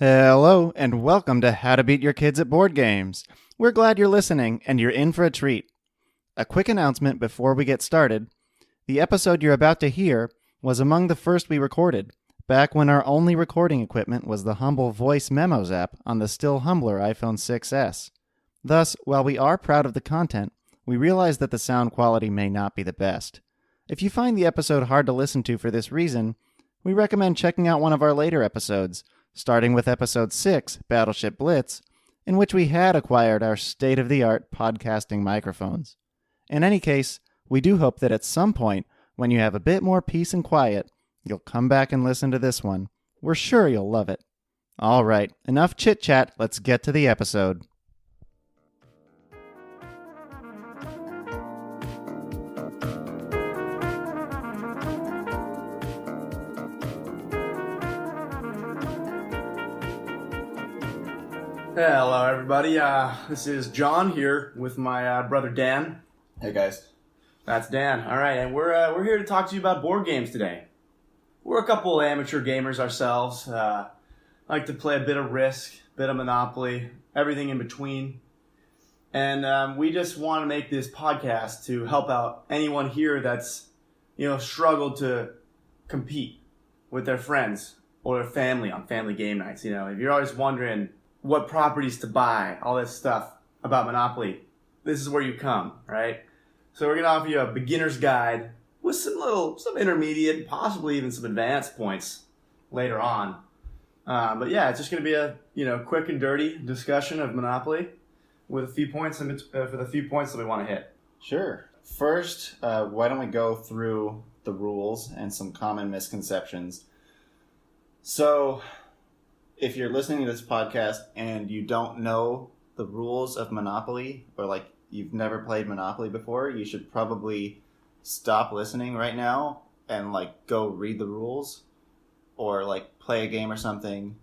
Hello, and welcome to How to Beat Your Kids at Board Games. We're glad you're listening, and you're in for a treat. A quick announcement before we get started. The episode you're about to hear was among the first we recorded, back when our only recording equipment was the humble Voice Memos app on the still humbler iPhone 6s. Thus, while we are proud of the content, we realize that the sound quality may not be the best. If you find the episode hard to listen to for this reason, we recommend checking out one of our later episodes, starting with Episode 6, Battleship Blitz, in which we had acquired our state-of-the-art podcasting microphones. In any case, we do hope that at some point, when you have a bit more peace and quiet, you'll come back and listen to this one. We're sure you'll love it. All right, enough chit-chat, let's get to the episode. Hello, everybody. This is John here with my brother Dan. Hey guys. That's Dan. All right, and we're here to talk to you about board games today. We're a couple amateur gamers ourselves. Like to play a bit of Risk, a bit of Monopoly, everything in between. And we just want to make this podcast to help out anyone here that's struggled to compete with their friends or their family on family game nights. If you're always wondering what properties to buy, all this stuff about Monopoly, this is where you come, right? So we're going to offer you a beginner's guide with some intermediate, possibly even some advanced points later on. But yeah, it's just going to be a quick and dirty discussion of Monopoly with a few points for the few points that we want to hit. Sure. First, why don't we go through the rules and some common misconceptions. So, if you're listening to this podcast and you don't know the rules of Monopoly, or you've never played Monopoly before, you should probably stop listening right now and go read the rules, or play a game or something,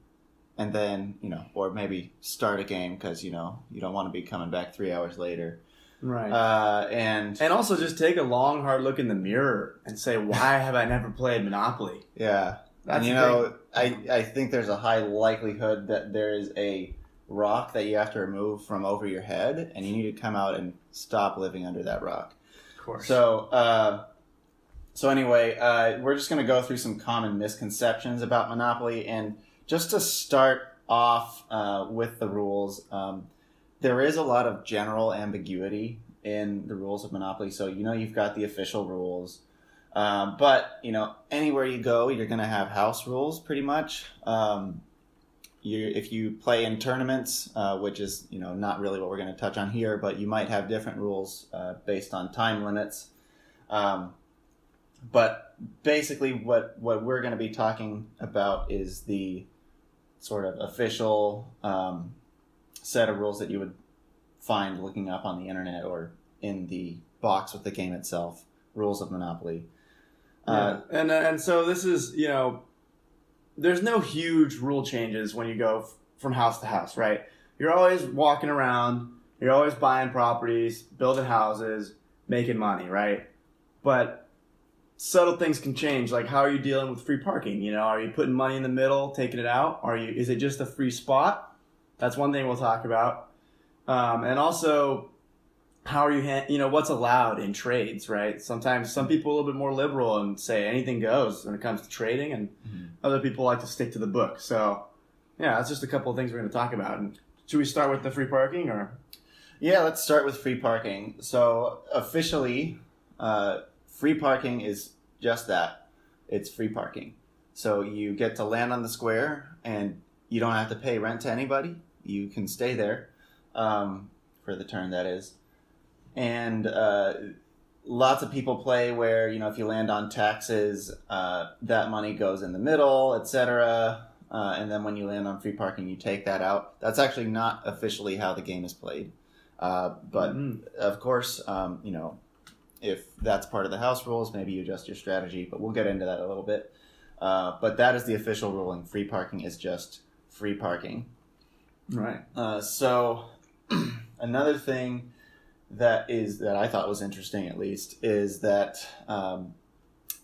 and then or maybe start a game because you don't want to be coming back 3 hours later. Right. And also just take a long, hard look in the mirror and say, why have I never played Monopoly? Yeah. That's I think there's a high likelihood that there is a rock that you have to remove from over your head, and you need to come out and stop living under that rock. Of course. So anyway, we're just going to go through some common misconceptions about Monopoly, and just to start off with the rules, there is a lot of general ambiguity in the rules of Monopoly. So you've got the official rules. But anywhere you go, you're going to have house rules pretty much. If you play in tournaments, which is, not really what we're going to touch on here, but you might have different rules based on time limits. But basically what we're going to be talking about is the sort of official set of rules that you would find looking up on the internet or in the box with the game itself, rules of Monopoly. Yeah. And so this is, there's no huge rule changes when you go from house to house, right? You're always walking around, you're always buying properties, building houses, making money, right? But subtle things can change, like how are you dealing with free parking? Are you putting money in the middle, taking it out? Is it just a free spot? That's one thing we'll talk about. And also, how are you, what's allowed in trades, right? Sometimes some people are a little bit more liberal and say anything goes when it comes to trading, and other people like to stick to the book. So, yeah, that's just a couple of things we're going to talk about. And should we start with the free parking, or? Yeah, let's start with free parking. So, officially, free parking is just that. It's free parking. So, you get to land on the square, and you don't have to pay rent to anybody. You can stay there for the turn, that is. And lots of people play where, if you land on taxes, that money goes in the middle, etc. And then when you land on free parking, you take that out. That's actually not officially how the game is played. But of course, if that's part of the house rules, maybe you adjust your strategy. But we'll get into that a little bit. But that is the official ruling. Free parking is just free parking. Right. So another thing that I thought was interesting, at least, is that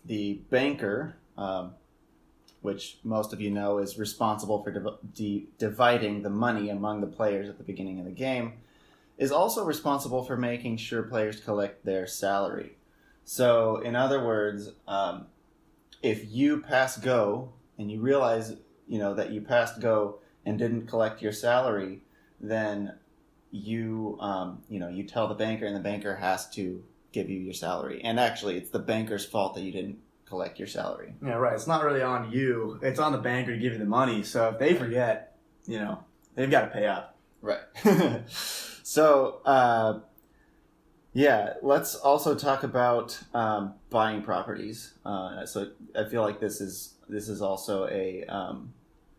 the banker which most of you know is responsible for dividing the money among the players at the beginning of the game, is also responsible for making sure players collect their salary. So, in other words, if you pass go and you realize, that you passed go and didn't collect your salary, then you tell the banker, and the banker has to give you your salary. And actually, it's the banker's fault that you didn't collect your salary. Yeah, right. It's not really on you. It's on the banker to give you the money. So if they forget, they've got to pay up. Right. So, let's also talk about buying properties. So I feel like this is also a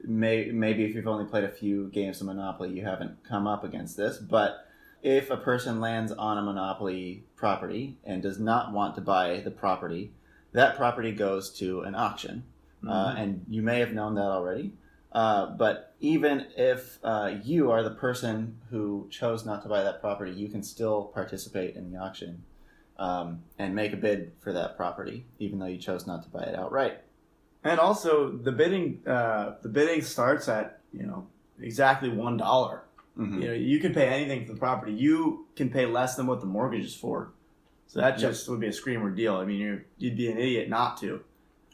maybe if you've only played a few games of Monopoly, you haven't come up against this. But if a person lands on a Monopoly property and does not want to buy the property, that property goes to an auction. And you may have known that already. But even if you are the person who chose not to buy that property, you can still participate in the auction and make a bid for that property, even though you chose not to buy it outright. And also, the bidding starts at exactly $1. Mm-hmm. You can pay anything for the property. You can pay less than what the mortgage is for. So that just would be a screamer deal. I mean, you'd be an idiot not to.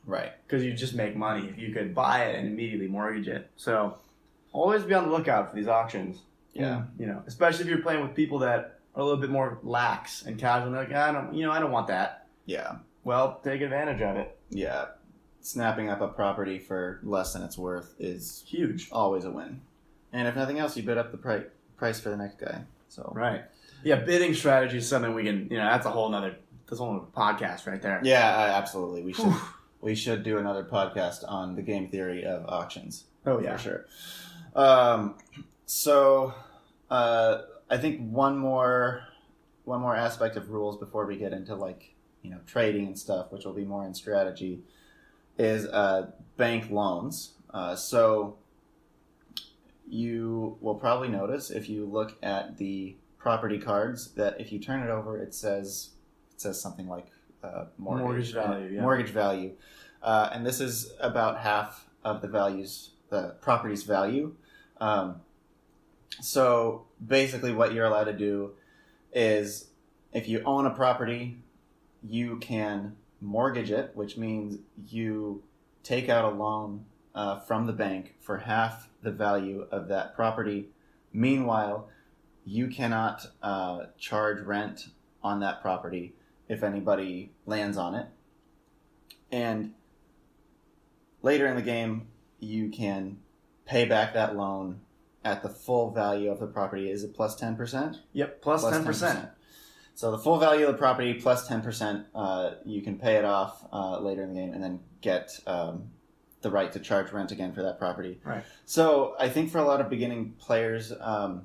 Right. Because you just make money if you could buy it and immediately mortgage it. So always be on the lookout for these auctions. Yeah. Especially if you're playing with people that are a little bit more lax and casual. They're like, I don't want that. Yeah. Well, take advantage of it. Yeah. Snapping up a property for less than it's worth is Huge. Always a win. And if nothing else, you bid up the price for the next guy. So right. Yeah, bidding strategy is something we can. That's a whole nother podcast right there. Yeah, absolutely. We should do another podcast on the game theory of auctions. Oh yeah, for sure. So I think one more aspect of rules before we get into trading and stuff, which will be more in strategy, is bank loans. So you will probably notice if you look at the property cards that if you turn it over, it says something like mortgage value. Yeah. Mortgage value, and this is about half of the property's value. So basically, what you're allowed to do is, if you own a property, you can mortgage it, which means you take out a loan from the bank for half the value of that property. Meanwhile, you cannot charge rent on that property if anybody lands on it. And later in the game, you can pay back that loan at the full value of the property. Is it plus 10%? Yep, plus 10%. So the full value of the property plus 10%, you can pay it off later in the game and then get the right to charge rent again for that property. Right. So I think for a lot of beginning players, I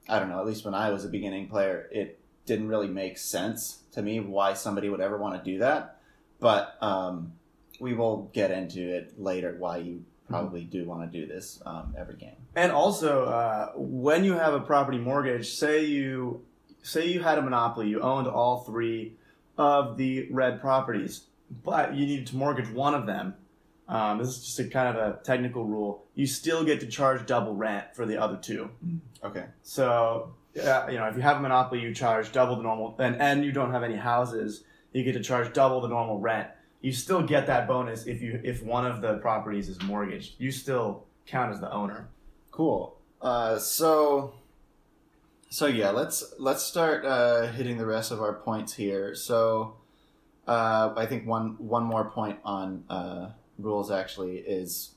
don't know, at least when I was a beginning player, it didn't really make sense to me why somebody would ever want to do that. But we will get into it later, why you probably do want to do this every game. And also, when you have a property mortgage, say you had a monopoly, you owned all three of the red properties, but you needed to mortgage one of them. This is just a kind of a technical rule. You still get to charge double rent for the other two. Okay. So, if you have a monopoly, you charge double the normal, and you don't have any houses, you get to charge double the normal rent. You still get that bonus if one of the properties is mortgaged. You still count as the owner. Cool. So yeah, let's start hitting the rest of our points here. So I think one more point on rules actually is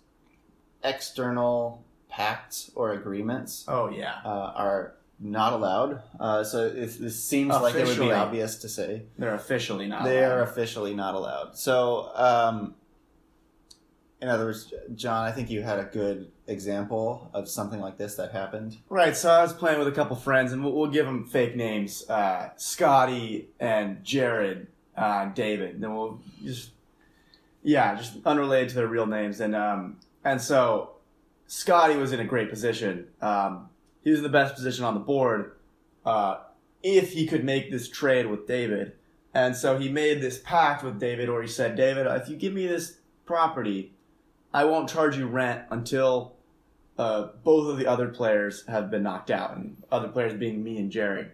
external pacts or agreements. Oh yeah, are not allowed. So this seems like it would be obvious to say. They're officially not allowed. They are officially not allowed. So, in other words, John, I think you had a good example of something like this that happened. Right, so I was playing with a couple friends, and we'll give them fake names. Scotty and Jared, David. And then we'll just unrelated to their real names. And so Scotty was in a great position. He was in the best position on the board if he could make this trade with David. And so he made this pact with David where he said, David, if you give me this property, I won't charge you rent until both of the other players have been knocked out, and other players being me and Jerry.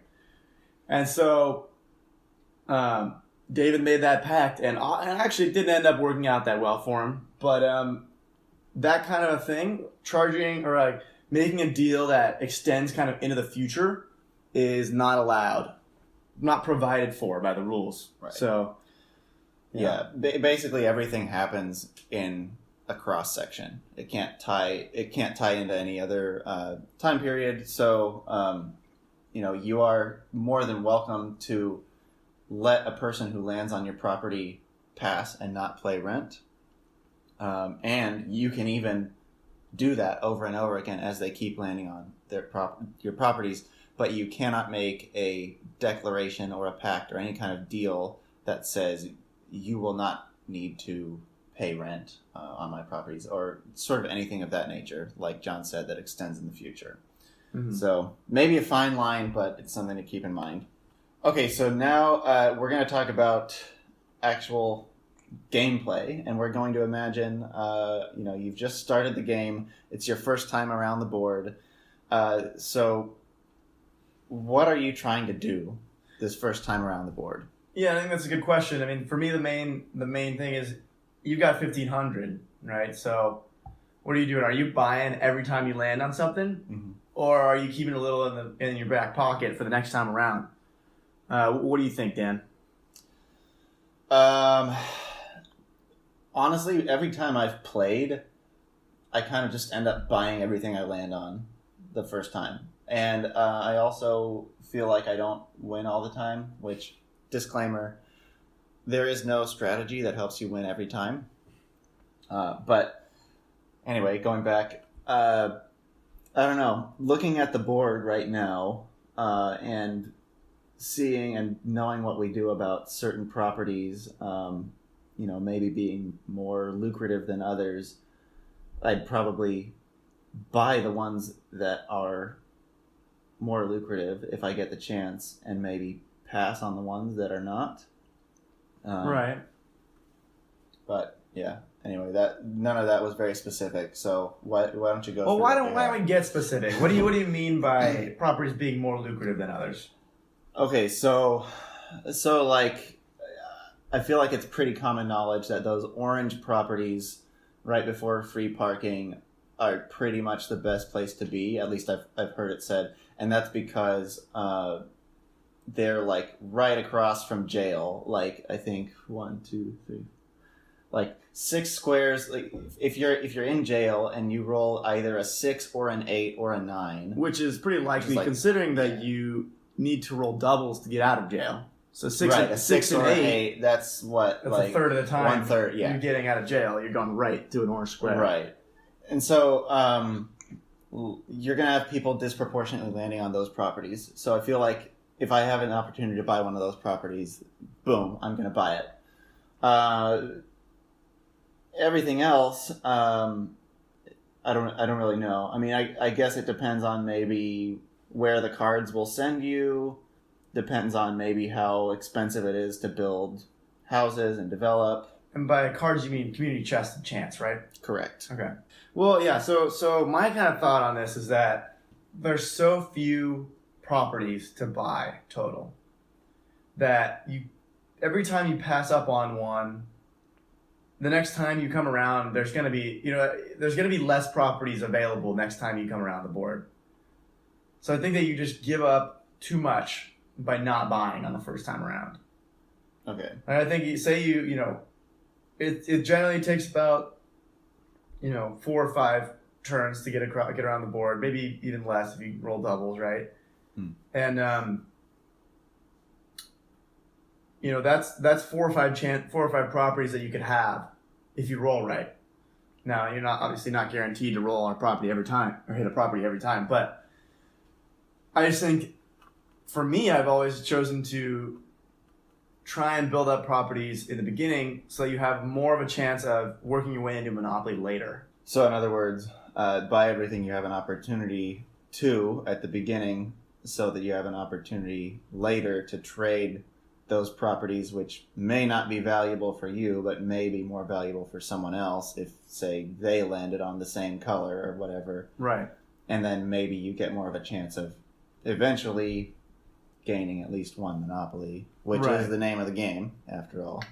And so David made that pact, and actually it didn't end up working out that well for him. But that kind of a thing, charging or like making a deal that extends kind of into the future is not allowed, not provided for by the rules. Right. So, basically everything happens in a cross section. It can't tie into any other time period. So, you are more than welcome to let a person who lands on your property pass and not pay rent. And you can even do that over and over again as they keep landing on your properties, but you cannot make a declaration or a pact or any kind of deal that says you will not need to pay rent on my properties, or sort of anything of that nature, like John said, that extends in the future. Mm-hmm. So maybe a fine line, but it's something to keep in mind. Okay, so now we're going to talk about actual gameplay, and we're going to imagine, you've just started the game. It's your first time around the board. So what are you trying to do this first time around the board? Yeah, I think that's a good question. I mean, for me, the main thing is you've got 1,500, right? So what are you doing? Are you buying every time you land on something? Mm-hmm. Or are you keeping a little in your back pocket for the next time around? What do you think, Dan? Honestly, every time I've played, I kind of just end up buying everything I land on the first time. And I also feel like I don't win all the time, which, disclaimer, there is no strategy that helps you win every time. But anyway, going back, I don't know, looking at the board right now and seeing and knowing what we do about certain properties, maybe being more lucrative than others, I'd probably buy the ones that are more lucrative if I get the chance, and maybe pass on the ones that are not. Right. But yeah. Anyway, none of that was very specific. So why don't you go? Well, why don't we get specific? What do you mean by properties being more lucrative than others? Okay, so like, I feel like it's pretty common knowledge that those orange properties right before free parking are pretty much the best place to be. At least I've heard it said, and that's because they're like right across from jail. Like, I think 1, 2, 3, like 6 squares. Like if you're in jail and you roll either a 6 or an 8 or a 9, which is pretty likely, considering that you need to roll doubles to get out of jail. So 6 and 8. That's what. That's like a third of the time. 1/3. Yeah. You're getting out of jail. You're going right to an orange square. Right. And so you're going to have people disproportionately landing on those properties. So I feel like if I have an opportunity to buy one of those properties, boom, I'm going to buy it. Everything else, I don't really know. I mean, I guess it depends on maybe where the cards will send you. Depends on maybe how expensive it is to build houses and develop. And by cards, you mean community chest and chance, right? Correct. Okay. Well, yeah. So my kind of thought on this is that there's so few properties to buy total that every time you pass up on one, the next time you come around, there's going to be less properties available next time you come around the board. So I think that you just give up too much by not buying on the first time around. Okay. And I think it generally takes about 4 or 5 turns to get around the board, maybe even less if you roll doubles, right? And that's 4 or 5 properties that you could have if you roll right. Now, you're obviously not guaranteed to roll on a property every time or hit a property every time, but I just think, for me, I've always chosen to try and build up properties in the beginning so you have more of a chance of working your way into Monopoly later. So in other words, buy everything you have an opportunity to at the beginning so that you have an opportunity later to trade those properties which may not be valuable for you, but may be more valuable for someone else if, say, they landed on the same color or whatever. Right. And then maybe you get more of a chance of eventually gaining at least one monopoly, which is the name of the game, after all.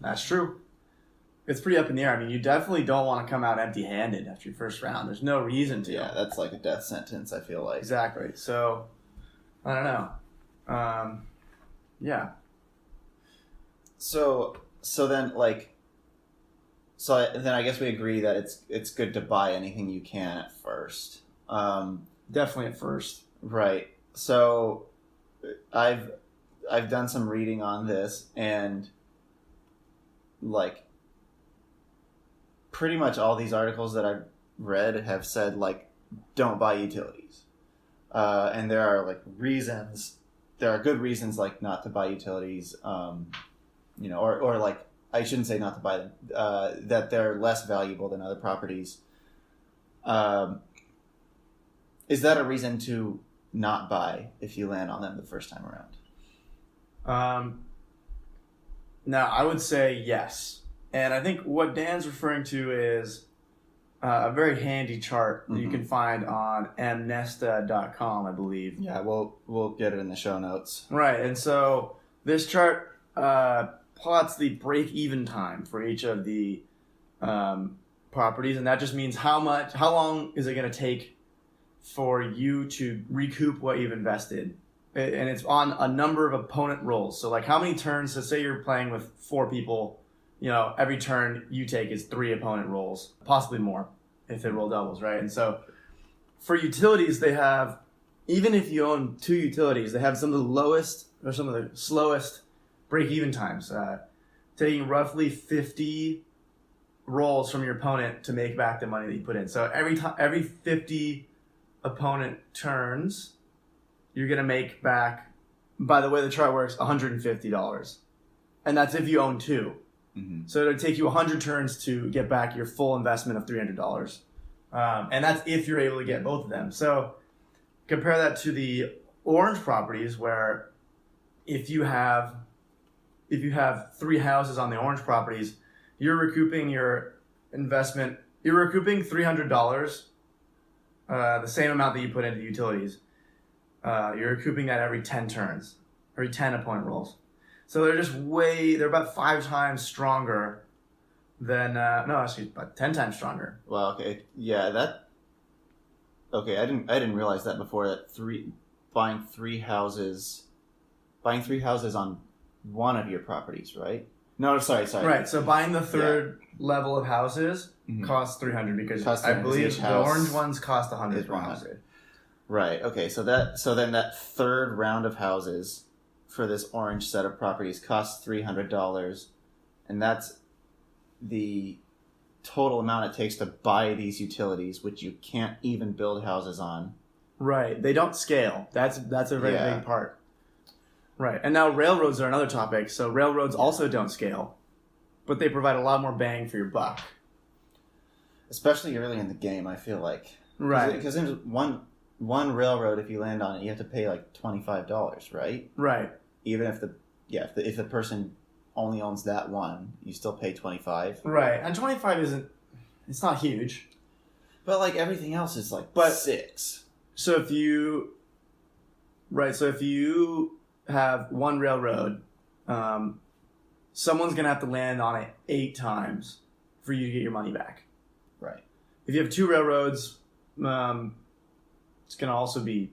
That's true. It's pretty up in the air. I mean, you definitely don't want to come out empty-handed after your first round. There's no reason to. Yeah, that's like a death sentence, I feel like. Exactly. So, I don't know. Yeah. So then then I guess we agree that it's good to buy anything you can at first. Definitely at first. Right. So I've done some reading on this, and like pretty much all these articles that I've read have said like don't buy utilities. And there are like reasons. There are good reasons like not to buy utilities. Or like I shouldn't say not to buy them. That they're less valuable than other properties. Is that a reason to not buy if you land on them the first time around? Now, I would say yes. And I think what Dan's referring to is a very handy chart that you can find on amnesta.com, I believe. Yeah, we'll get it in the show notes. Right, and so this chart plots the break-even time for each of the properties, and that just means how long is it going to take for you to recoup what you've invested. And it's on a number of opponent rolls. So like how many turns, so say you're playing with 4 people, every turn you take is 3 opponent rolls, possibly more if they roll doubles, right? And so for utilities, they have, even if you own 2 utilities, they have some of the lowest or some of the slowest break-even times, taking roughly 50 rolls from your opponent to make back the money that you put in. So every 50 opponent turns, you're going to make back, by the way the chart works, $150. And that's if you own 2. Mm-hmm. So it'll take you 100 turns to get back your full investment of $300. And that's if you're able to get both of them. So compare that to the orange properties where if you have 3 houses on the orange properties, you're recouping your investment. You're recouping $300, the same amount that you put into utilities. You're recouping that every 10 turns, every 10 opponent rolls. So they're about 5 times stronger than, about 10 times stronger. Well, okay. Yeah, I didn't realize that before, that buying three houses on one of your properties, right? No, sorry. Right, so buying the third level of houses costs $300 because I believe the orange ones cost $100 per house. Right. Okay. So then that third round of houses for this orange set of properties costs $300, and that's the total amount it takes to buy these utilities, which you can't even build houses on. Right. They don't scale. That's a very big part. Right. And now railroads are another topic. So railroads also don't scale, but they provide a lot more bang for your buck. Especially early in the game, I feel like. Right. Because there's one railroad, if you land on it, you have to pay like $25, right? Right. Even if if the person only owns that one, you still pay $25. Right. And 25 it's not huge. But like everything else is like 6. So if you have one railroad, someone's going to have to land on it 8 times for you to get your money back. Right. If you have 2 railroads, it's going to also be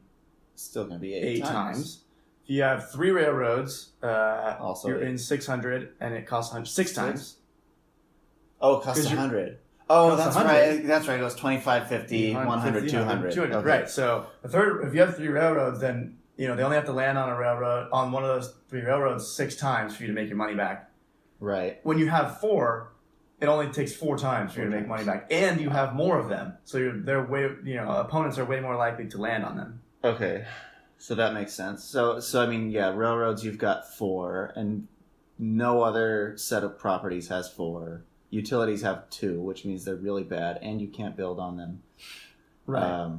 still going to be 8 times. If you have 3 railroads, also you're in 600 and it costs 6 times. Oh, it costs 100. Oh, that's 100. Right. That's right. It was 25, 50, 100, 200. Okay. Right. So if you have 3 railroads, then they only have to land on one of those 3 railroads 6 times for you to make your money back. Right. When you have 4, it only takes 4 times for you to make money back, and you have more of them. So opponents are way more likely to land on them. Okay. So that makes sense. So I mean, yeah, railroads you've got 4, and no other set of properties has 4. Utilities have 2, which means they're really bad, and you can't build on them. Right.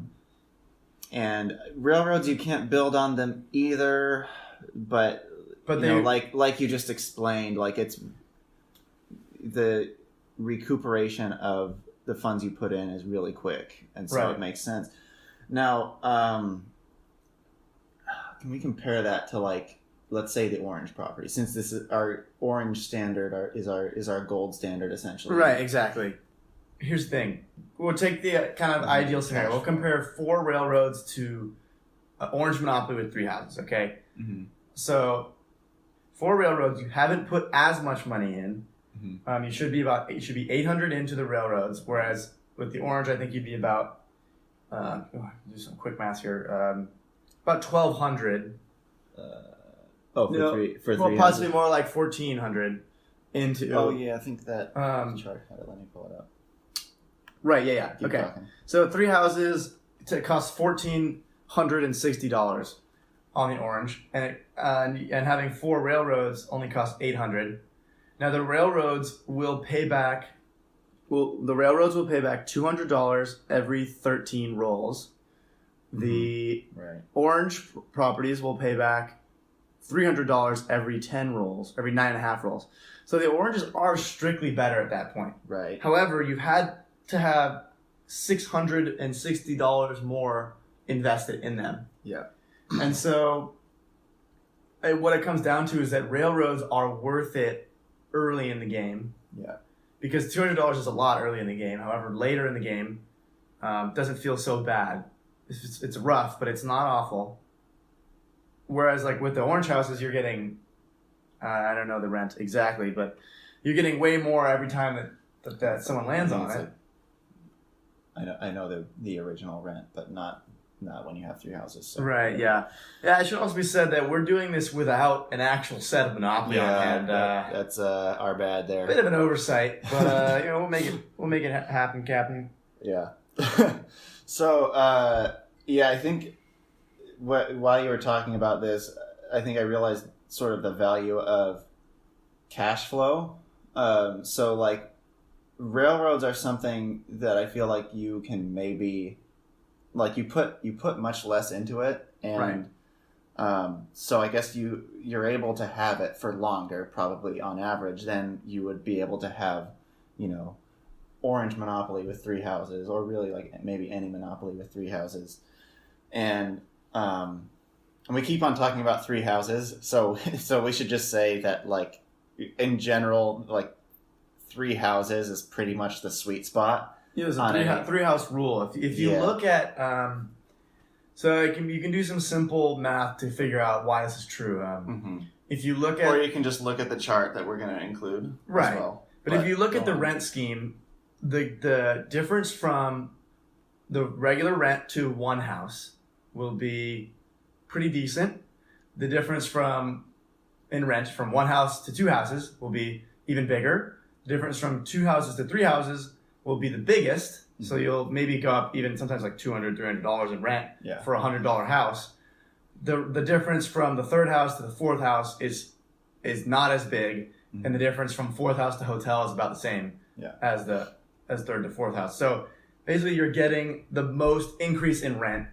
And railroads, you can't build on them either, but But you know, like you just explained, like it's the recuperation of the funds you put in is really quick, and so Right. it makes sense. Now, can we compare that to, like, let's say the orange property, since this is our orange standard, is our gold standard essentially. Right, exactly. Here's the thing. We'll take the kind of ideal scenario. We'll compare 4 railroads to an orange monopoly with 3 houses, okay? Mm-hmm. So 4 railroads, you haven't put as much money in. Mm-hmm. You should be 800 into the railroads, whereas with the orange, I think you'd be about do some quick math here. About 1,200. For No, three possibly houses. more like 1,400 into. Oh yeah, I think that chart. Let me pull it up. Right. Yeah. Keep Okay. talking. So 3 houses cost $1,460 on the orange, and having 4 railroads only costs $800. Now the railroads will pay back. The railroads will pay back $200 every 13 rolls. The Right. orange properties will pay back $300 every 10 rolls, every 9.5 rolls. So the oranges are strictly better at that point. Right. However, you've had to have $660 more invested in them. Yeah. And so what it comes down to is that railroads are worth it early in the game. Yeah. Because $200 is a lot early in the game. However, later in the game, doesn't feel so bad. It's rough, but it's not awful. Whereas, like with the orange houses, you're getting, I don't know the rent exactly, but you're getting way more every time that someone lands on it. I know the original rent, but not when you have 3 houses. So. Right. Yeah. Yeah. It should also be said that we're doing this without an actual set of Monopoly on hand. That's our bad there. Bit of an oversight, but we'll make it happen, Captain. Yeah. So I think while you were talking about this, I think I realized sort of the value of cash flow. So like railroads are something that I feel like you can maybe, like you put much less into it, and so I guess you're able to have it for longer, probably on average, than you would be able to have, orange monopoly with 3 houses, or really like maybe any monopoly with 3 houses. And we keep on talking about 3 houses, so we should just say that, like, in general, like 3 houses is pretty much the sweet spot. Yeah, there's a 3 house rule. If you look at so you can do some simple math to figure out why this is true. If you look at, or you can just look at the chart that we're going to include right. as well. But if you look at the rent scheme, the difference from the regular rent to 1 house will be pretty decent. The difference in rent from 1 house to 2 houses will be even bigger. The difference from 2 houses to 3 houses will be the biggest. So you'll maybe go up even sometimes like $200, $300 in rent for a $100 house. The difference from the 3rd house to the 4th house is not as big, and the difference from 4th house to hotel is about the same as 3rd to 4th house. So basically, you're getting the most increase in rent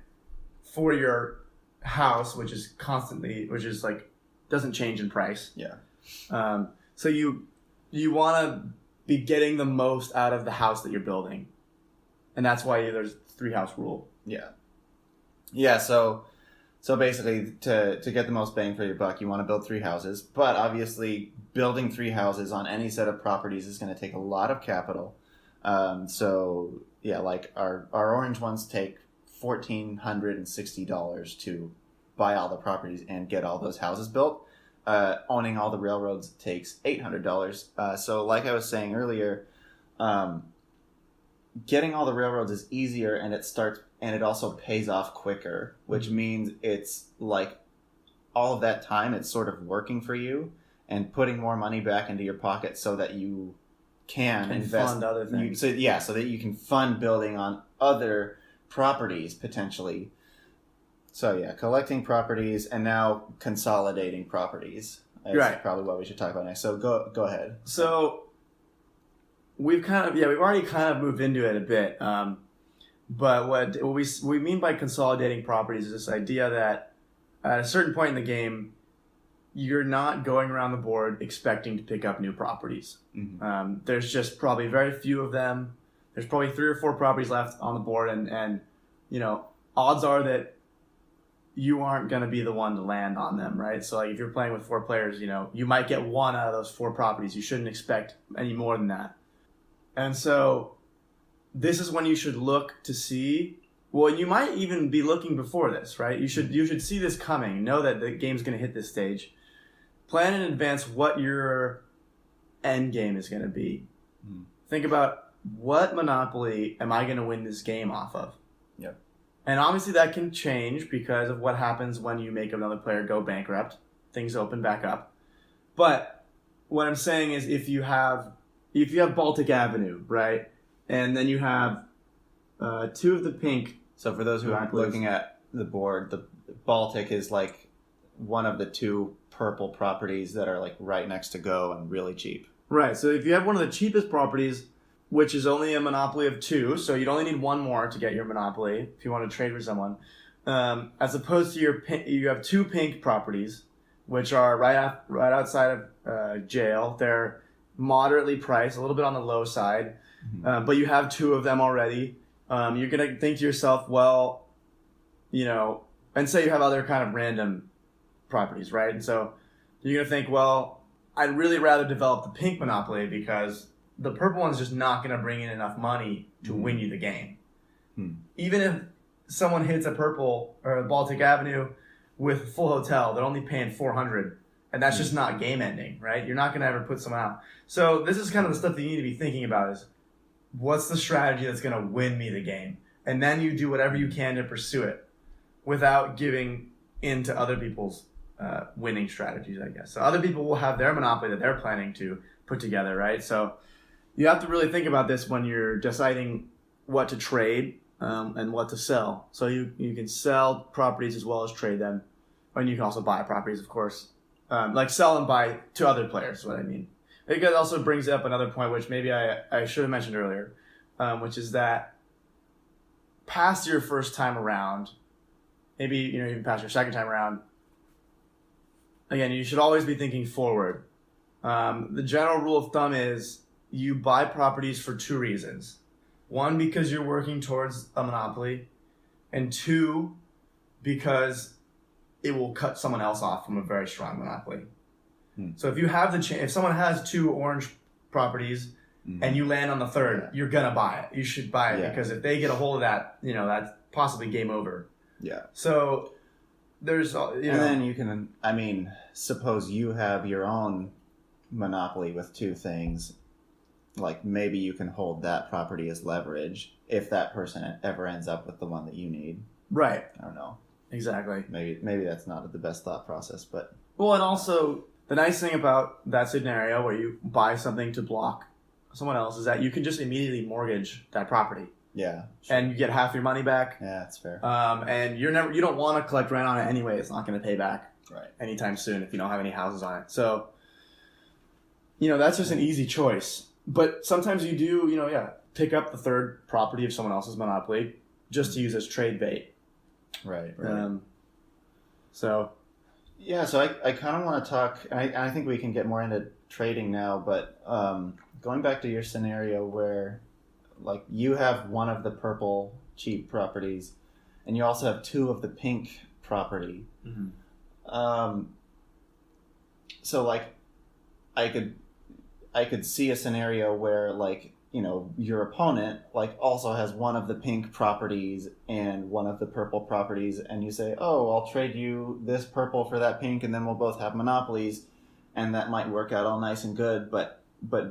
for your house, which is like doesn't change in price. Yeah. So you want to be getting the most out of the house that you're building, and that's why there's 3 house rule. Yeah. Yeah. So basically, to get the most bang for your buck, you want to build 3 houses. But obviously, building 3 houses on any set of properties is going to take a lot of capital. So yeah, like our orange ones take $1,460 to buy all the properties and get all those houses built. Owning all the railroads takes $800. So like I was saying earlier, getting all the railroads is easier, and it also pays off quicker, which means it's like all of that time it's sort of working for you and putting more money back into your pocket so that you can invest, fund other things. so that you can fund building on other properties potentially. So yeah, collecting properties and now consolidating properties is probably what we should talk about next. So go ahead. So we've already kind of moved into it a bit. But what we mean by consolidating properties is this idea that at a certain point in the game, you're not going around the board expecting to pick up new properties. Mm-hmm. There's just probably very few of them. There's probably 3 or 4 properties left on the board, and odds are that you aren't going to be the one to land on them, right? So like if you're playing with 4 players, you might get 1 out of those 4 properties. You shouldn't expect any more than that. And so this is when you should look to see, well, you might even be looking before this, right? You should see this coming, know that the game's going to hit this stage. Plan in advance what your end game is going to be. Think about, what monopoly am I going to win this game off of? Yep. And obviously that can change because of what happens when you make another player go bankrupt. Things open back up. But what I'm saying is if you have Baltic Avenue, right? And then you have 2 of the pink. So for those who aren't looking at the board, the Baltic is like one of the 2 purple properties that are like right next to go and really cheap. Right. So if you have one of the cheapest properties, which is only a monopoly of 2, so you'd only need 1 more to get your monopoly if you want to trade with someone. As opposed to you have 2 pink properties, which are right outside of jail. They're moderately priced, a little bit on the low side, but you have 2 of them already. You're gonna think to yourself, well, and say you have other kind of random properties, right? And so you're gonna think, well, I'd really rather develop the pink monopoly because the purple one's just not going to bring in enough money to win you the game. Even if someone hits a purple or a Baltic Avenue with a full hotel, they're only paying $400, and that's just not game ending, right? You're not going to ever put someone out. So this is kind of the stuff that you need to be thinking about is, what's the strategy that's going to win me the game? And then you do whatever you can to pursue it without giving in to other people's winning strategies, I guess. So other people will have their monopoly that they're planning to put together, right? So you have to really think about this when you're deciding what to trade and what to sell. So you can sell properties as well as trade them. And you can also buy properties, of course. Like sell and buy to other players is what I mean. I think that also brings up another point, which maybe I should have mentioned earlier, which is that past your first time around, maybe even past your second time around, again, you should always be thinking forward. The general rule of thumb is you buy properties for 2 reasons. 1, because you're working towards a monopoly, and 2, because it will cut someone else off from a very strong monopoly. So if you have if someone has 2 orange properties and you land on the 3rd, you're gonna buy it. You should buy it because if they get a hold of that, that's possibly game over. Yeah. So there's and then you can, suppose you have your own monopoly with 2 things. Like maybe you can hold that property as leverage if that person ever ends up with the one that you need. Right. I don't know. Exactly. Maybe that's not the best thought process, but well, and also the nice thing about that scenario where you buy something to block someone else is that you can just immediately mortgage that property. Yeah. Sure. And you get half your money back. Yeah, that's fair. And you don't want to collect rent on it anyway. It's not going to pay back anytime soon if you don't have any houses on it. So, that's just an easy choice. But sometimes you do, pick up the 3rd property of someone else's monopoly just to use as trade bait. Right. So I kind of want to talk, I think we can get more into trading now, but going back to your scenario where like you have 1 of the purple cheap properties and you also have 2 of the pink property. So like I could see a scenario where like, your opponent like also has 1 of the pink properties and 1 of the purple properties, and you say, oh, I'll trade you this purple for that pink and then we'll both have monopolies, and that might work out all nice and good, but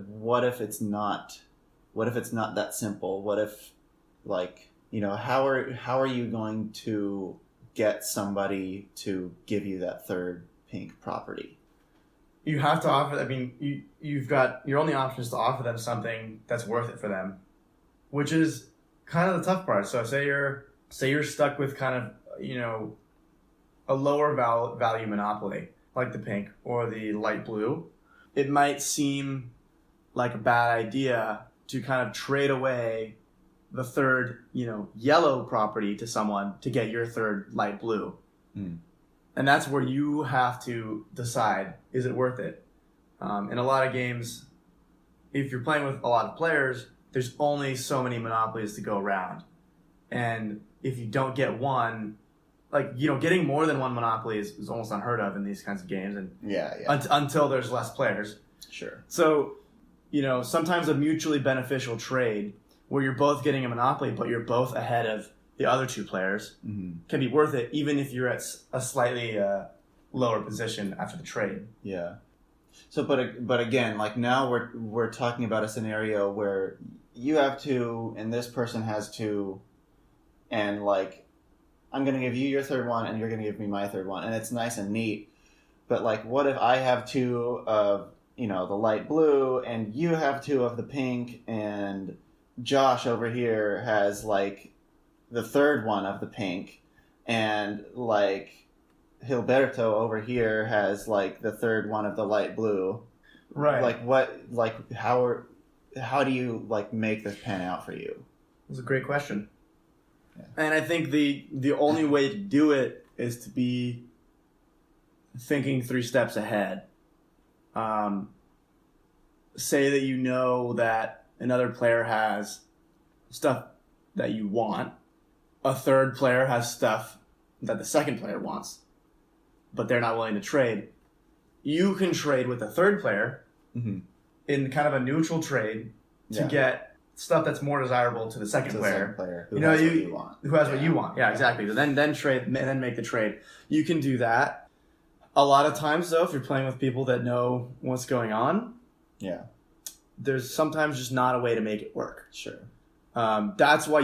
what if it's not that simple? What if like, how are you going to get somebody to give you that 3rd pink property? You have to offer. You've got your only option is to offer them something that's worth it for them, which is kind of the tough part. So say you're stuck with kind of a lower value monopoly like the pink or the light blue. It might seem like a bad idea to kind of trade away the 3rd yellow property to someone to get your 3rd light blue. And that's where you have to decide, is it worth it? In a lot of games, if you're playing with a lot of players, there's only so many monopolies to go around. And if you don't get one, getting more than one monopoly is almost unheard of in these kinds of games. And until there's less players. Sure. So, sometimes a mutually beneficial trade where you're both getting a monopoly, but you're both ahead of the other two players can be worth it, even if you're at a slightly lower position after the trade. Yeah. So, but again, like now we're talking about a scenario where you have two and this person has two, and like I'm going to give you your third one and you're going to give me my third one, and it's nice and neat. But like, what if I have two of the light blue and you have two of the pink, and Josh over here has like the third one of the pink, and like Gilberto over here has like the third one of the light blue. Right. How do you like make this pan out for you? That's a great question. Yeah. And I think the only way to do it is to be thinking 3 steps ahead. Say that you know that another player has stuff that you want. A third player has stuff that the second player wants, but they're not willing to trade. You can trade with the third player in kind of a neutral trade to get stuff that's more desirable to the second player. Who has what you want. Who has what you want. Yeah, exactly. So then make the trade. You can do that. A lot of times, though, if you're playing with people that know what's going on, there's sometimes just not a way to make it work. Sure. That's why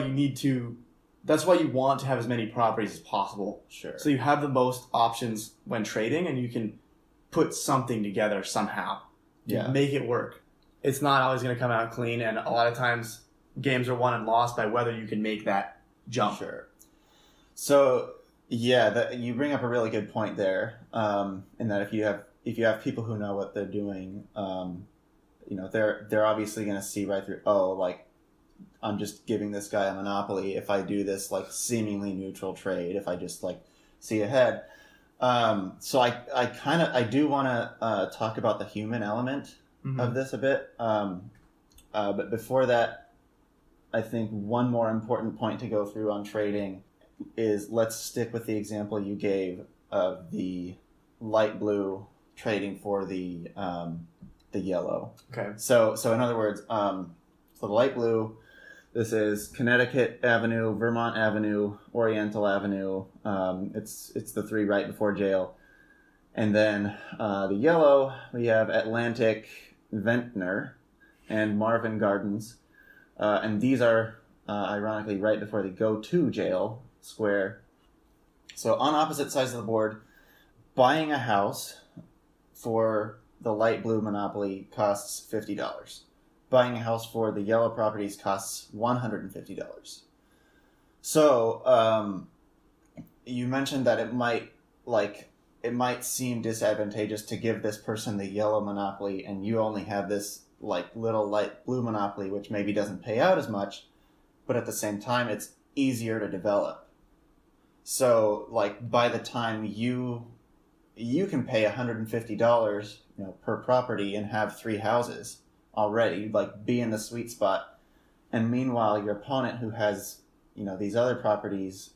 you want to have as many properties as possible. Sure. So you have the most options when trading, and you can put something together somehow. Make it work. It's not always going to come out clean, and a lot of times games are won and lost by whether you can make that jump. Sure. So you bring up a really good point there. In that if you have people who know what they're doing, they're obviously going to see right through. Oh, like I'm just giving this guy a monopoly if I do this like seemingly neutral trade. If I just like see ahead. So I do want to talk about the human element of this a bit. But before that, I think one more important point to go through on trading is let's stick with the example you gave of the light blue trading for the yellow. Okay. So in other words, so the light blue, this is Connecticut Avenue, Vermont Avenue, Oriental Avenue. It's the 3 right before jail. And then the yellow, we have Atlantic, Ventnor, and Marvin Gardens. And these are, ironically, right before the go-to jail square. So on opposite sides of the board, buying a house for the light blue monopoly costs $50. Buying a house for the yellow properties costs $150. So you mentioned that it might seem disadvantageous to give this person the yellow monopoly and you only have this like little light blue monopoly, which maybe doesn't pay out as much, but at the same time it's easier to develop. So like by the time you can pay $150 per property and have 3 houses already, like be in the sweet spot. And meanwhile, your opponent who has, these other properties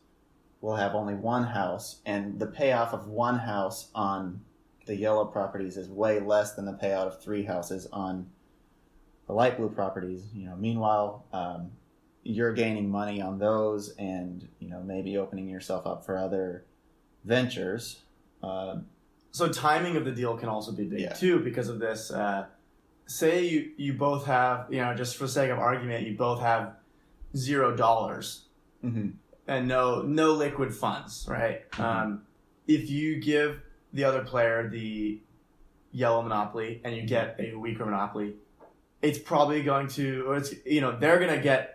will have only 1 house, and the payoff of 1 house on the yellow properties is way less than the payout of 3 houses on the light blue properties. Meanwhile, you're gaining money on those and, maybe opening yourself up for other ventures. So timing of the deal can also be big too because of this. Say you both have, just for the sake of argument, you both have $0 and no liquid funds, right? If you give the other player the yellow monopoly and you get a weaker monopoly, it's probably going to, they're going to get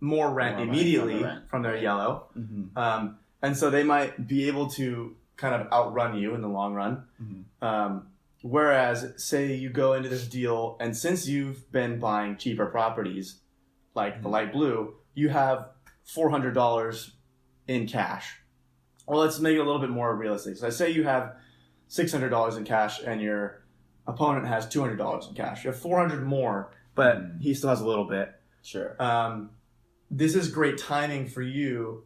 more rent immediately from their yellow. And so they might be able to kind of outrun you in the long run. Whereas, say you go into this deal, and since you've been buying cheaper properties, like the light blue, you have $400 in cash. Well, let's make it a little bit more realistic. So I say you have $600 in cash and your opponent has $200 in cash. You have 400 more, but he still has a little bit. Sure. This is great timing for you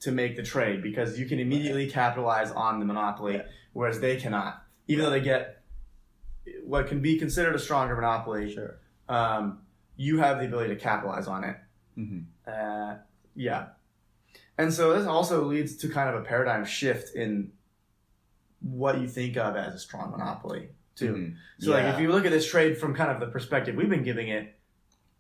to make the trade because you can immediately capitalize on the monopoly, whereas they cannot. Even though they get what can be considered a stronger monopoly, Sure. You have the ability to capitalize on it. Mm-hmm. Yeah. And so this also leads to kind of a paradigm shift in what you think of as a strong monopoly, too. Mm-hmm. So, like, if you look at this trade from kind of the perspective we've been giving it,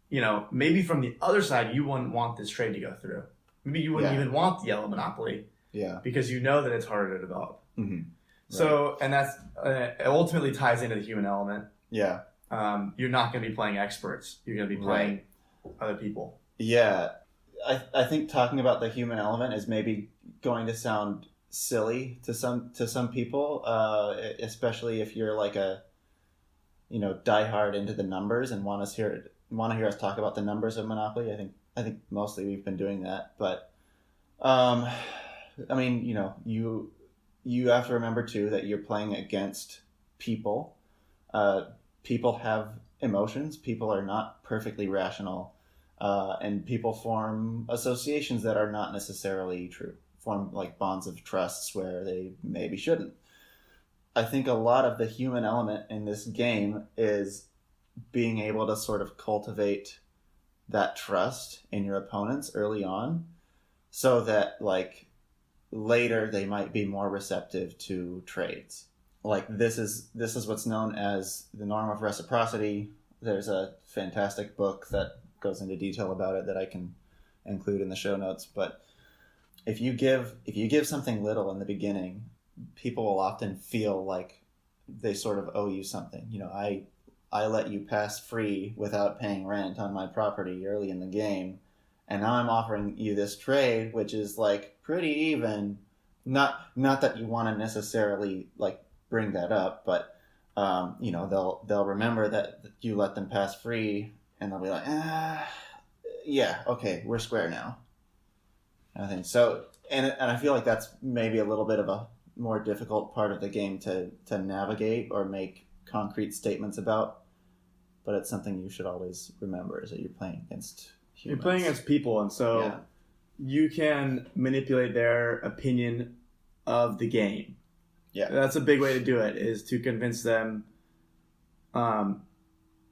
you know, maybe from the other side, you wouldn't want this trade to go through. Maybe you wouldn't even want the yellow monopoly. Yeah. Because you know that it's harder to develop. Mm-hmm. So, and that's it ultimately ties into the human element. Yeah. You're not going to be playing experts. You're going to be playing other people. Yeah. I think talking about the human element is maybe going to sound silly to some people, especially if you're like a, you know, diehard into the numbers and want to hear us talk about the numbers of Monopoly. I think mostly we've been doing that, but I mean, you know, you have to remember too that you're playing against people. People have emotions. People are not perfectly rational. And people form associations that are not necessarily true, form like bonds of trusts where they maybe shouldn't. I think a lot of the human element in this game is being able to sort of cultivate that trust in your opponents early on so that like later they might be more receptive to trades. Like this is what's known as the Norm of Reciprocity. There's a fantastic book that goes into detail about it that I can include in the show notes. But if you give something little in the beginning, people will often feel like they sort of owe you something. You know, I let you pass free without paying rent on my property early in the game, and now I'm offering you this trade, which is like pretty even. Not that you want to necessarily like bring that up, but you know, they'll remember that you let them pass free. And they'll be like, yeah, okay, we're square now. I think so, and I feel like that's maybe a little bit of a more difficult part of the game to navigate or make concrete statements about. But it's something you should always remember is that you're playing against humans. You're playing against people, and so you can manipulate their opinion of the game. Yeah, that's a big way to do it. Is to convince them.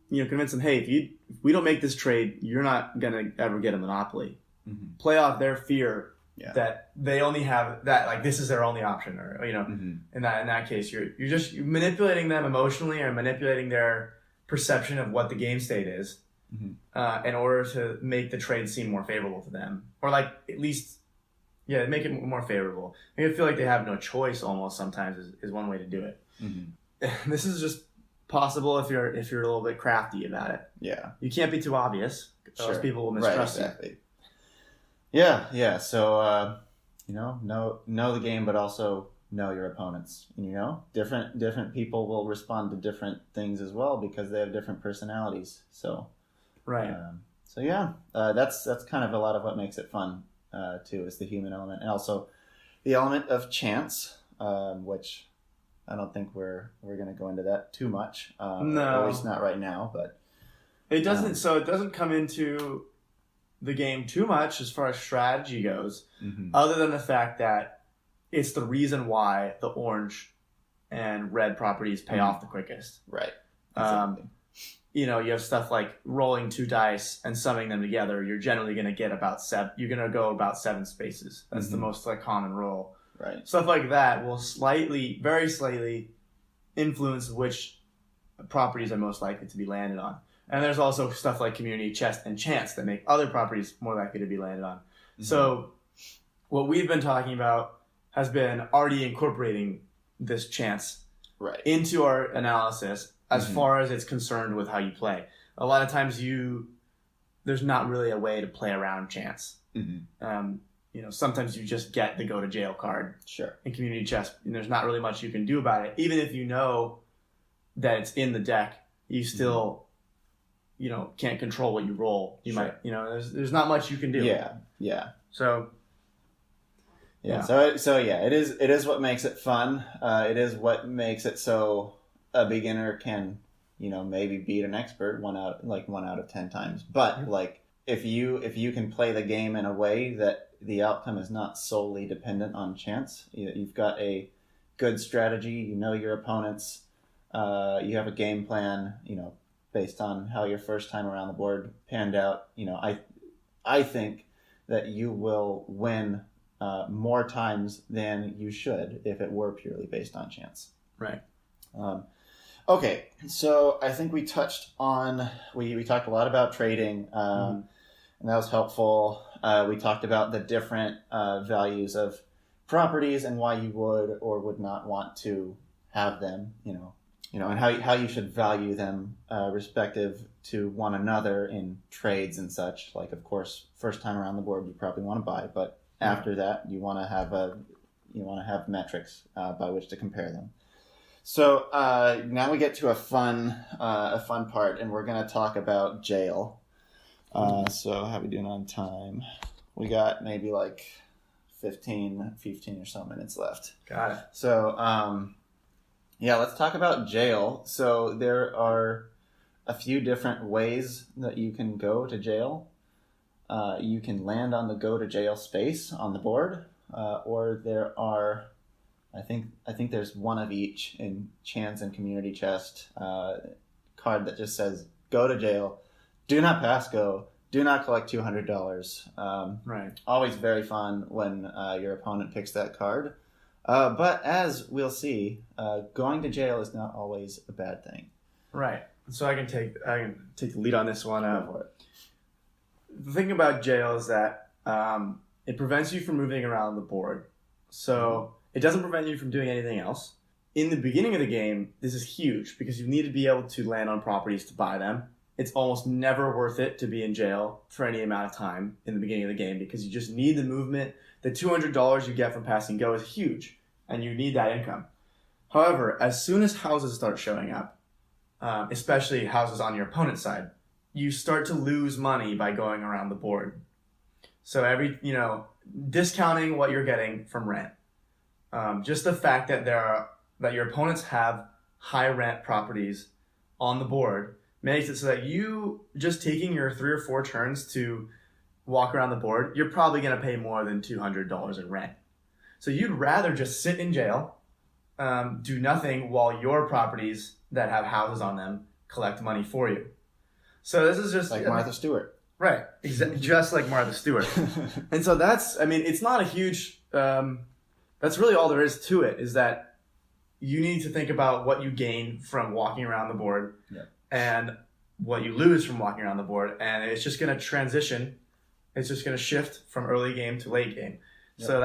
Convince them, hey, if we don't make this trade, you're not going to ever get a monopoly. Mm-hmm. Play off their fear that they only have that, like this is their only option, or you know, in that case, you're manipulating them emotionally or manipulating their perception of what the game state is, in order to make the trade seem more favorable to them, or like at least, make it more favorable. I feel like they have no choice almost sometimes is one way to do it. Mm-hmm. This is just possible if you're a little bit crafty about it. Yeah, you can't be too obvious. Those people will mistrust you. Yeah. So know the game, but also know your opponents. And, you know, different people will respond to different things as well because they have different personalities. So that's kind of a lot of what makes it fun too, is the human element, and also the element of chance, which I don't think we're going to go into that too much. No, at least not right now. But it doesn't. So it doesn't come into the game too much as far as strategy goes, other than the fact that it's the reason why the orange and red properties pay off the quickest. Right. Exactly. You have stuff like rolling 2 dice and summing them together. You're generally going to get about 7. You're going to go about 7 spaces. That's the most common roll. Right. Stuff like that will very slightly influence which properties are most likely to be landed on. And there's also stuff like community, chest, and chance that make other properties more likely to be landed on. Mm-hmm. So what we've been talking about has been already incorporating this chance into our analysis as far as it's concerned with how you play. A lot of times there's not really a way to play around chance. Sometimes you just get the go to jail card. Sure. In community chess, and there's not really much you can do about it. Even if you know that it's in the deck, you still, can't control what you roll. You might, there's not much you can do. Yeah. So, Yeah. So yeah, it is what makes it fun. It is what makes it so a beginner can, maybe beat an expert one out of 10 times. But like if you can play the game in a way that the outcome is not solely dependent on chance, you've got a good strategy, your opponents, you have a game plan, based on how your first time around the board panned out. I think that you will win more times than you should if it were purely based on chance. Right. Okay, so I think we touched on, we talked a lot about trading, and that was helpful. We talked about the different values of properties and why you would or would not want to have them, and how you should value them respective to one another in trades and such. Like, of course, first time around the board, you probably want to buy, but after that, you want to have metrics by which to compare them. So now we get to a fun part, and we're going to talk about jail. So how are we doing on time? We got maybe like 15 or so minutes left. Got it. So let's talk about jail. So there are a few different ways that you can go to jail. You can land on the go to jail space on the board, or there are, I think there's one of each in Chance and Community Chest card that just says go to jail, do not pass go, do not collect $200. Right. Always very fun when your opponent picks that card. But as we'll see, going to jail is not always a bad thing. Right. So I can take the lead on this one. Go for it. The thing about jail is that it prevents you from moving around the board. So it doesn't prevent you from doing anything else. In the beginning of the game, this is huge because you need to be able to land on properties to buy them. It's almost never worth it to be in jail for any amount of time in the beginning of the game because you just need the movement. The $200 you get from passing go is huge, and you need that income. However, as soon as houses start showing up, especially houses on your opponent's side, you start to lose money by going around the board. So discounting what you're getting from rent. Just the fact that that your opponents have high rent properties on the board makes it so that you just taking your 3 or 4 turns to walk around the board, you're probably going to pay more than $200 in rent. So you'd rather just sit in jail, do nothing while your properties that have houses on them collect money for you. So this is just like Martha Stewart. Right. Just like Martha Stewart. And so it's not a huge, that's really all there is to it, is that you need to think about what you gain from walking around the board and what you lose from walking around the board. And it's just going to transition. It's just going to shift from early game to late game. Yep. So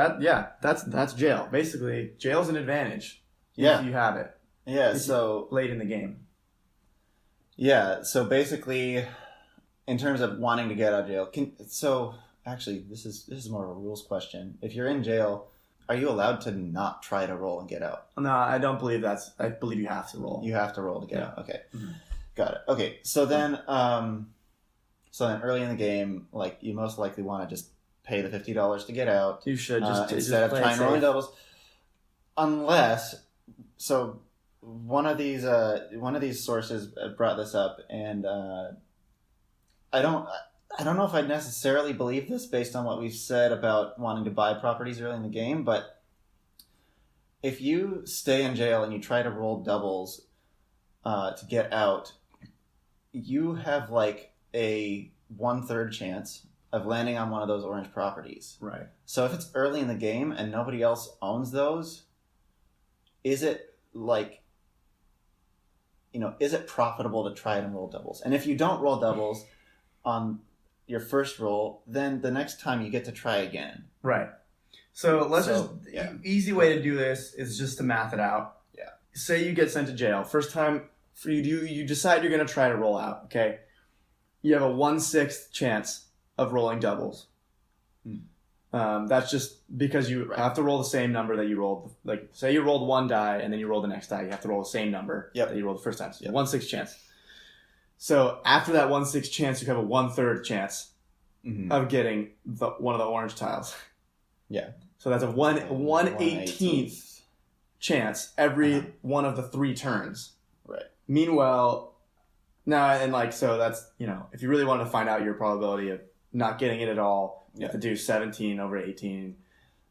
that's jail. Basically, jail's an advantage if you have it. Yeah, so late in the game. Yeah, so basically, in terms of wanting to get out of jail, actually, this is more of a rules question. If you're in jail, are you allowed to not try to roll and get out? No, I don't believe I believe you have to roll. You have to roll to get out. Okay, mm-hmm. Got it. Okay, so then early in the game, like you most likely want to just pay the $50 to get out. You should instead of trying rolling doubles, unless so. One of these sources brought this up, and I don't know if I necessarily believe this based on what we've said about wanting to buy properties early in the game, but if you stay in jail and you try to roll doubles to get out, you have like a 1/3 chance of landing on one of those orange properties. Right. So if it's early in the game and nobody else owns those, is it like, is it profitable to try and roll doubles? And if you don't roll doubles on your first roll, then the next time you get to try again. Right. So easy way to do this is just to math it out. Yeah. Say you get sent to jail. First time for you decide you're going to try to roll out, okay? You have a 1/6 chance of rolling doubles. That's just because you have to roll the same number that you rolled. Like, say you rolled one die and then you roll the next die. You have to roll the same number that you rolled the first time. So 1/6 chance. So after that 1/6 chance, you have a 1/3 chance of getting one of the orange tiles. Yeah. So that's a 1/18th chance every one of the 3 turns. Right. Meanwhile, now and like so that's if you really wanted to find out your probability of not getting it at all, you have to do 17 over 18.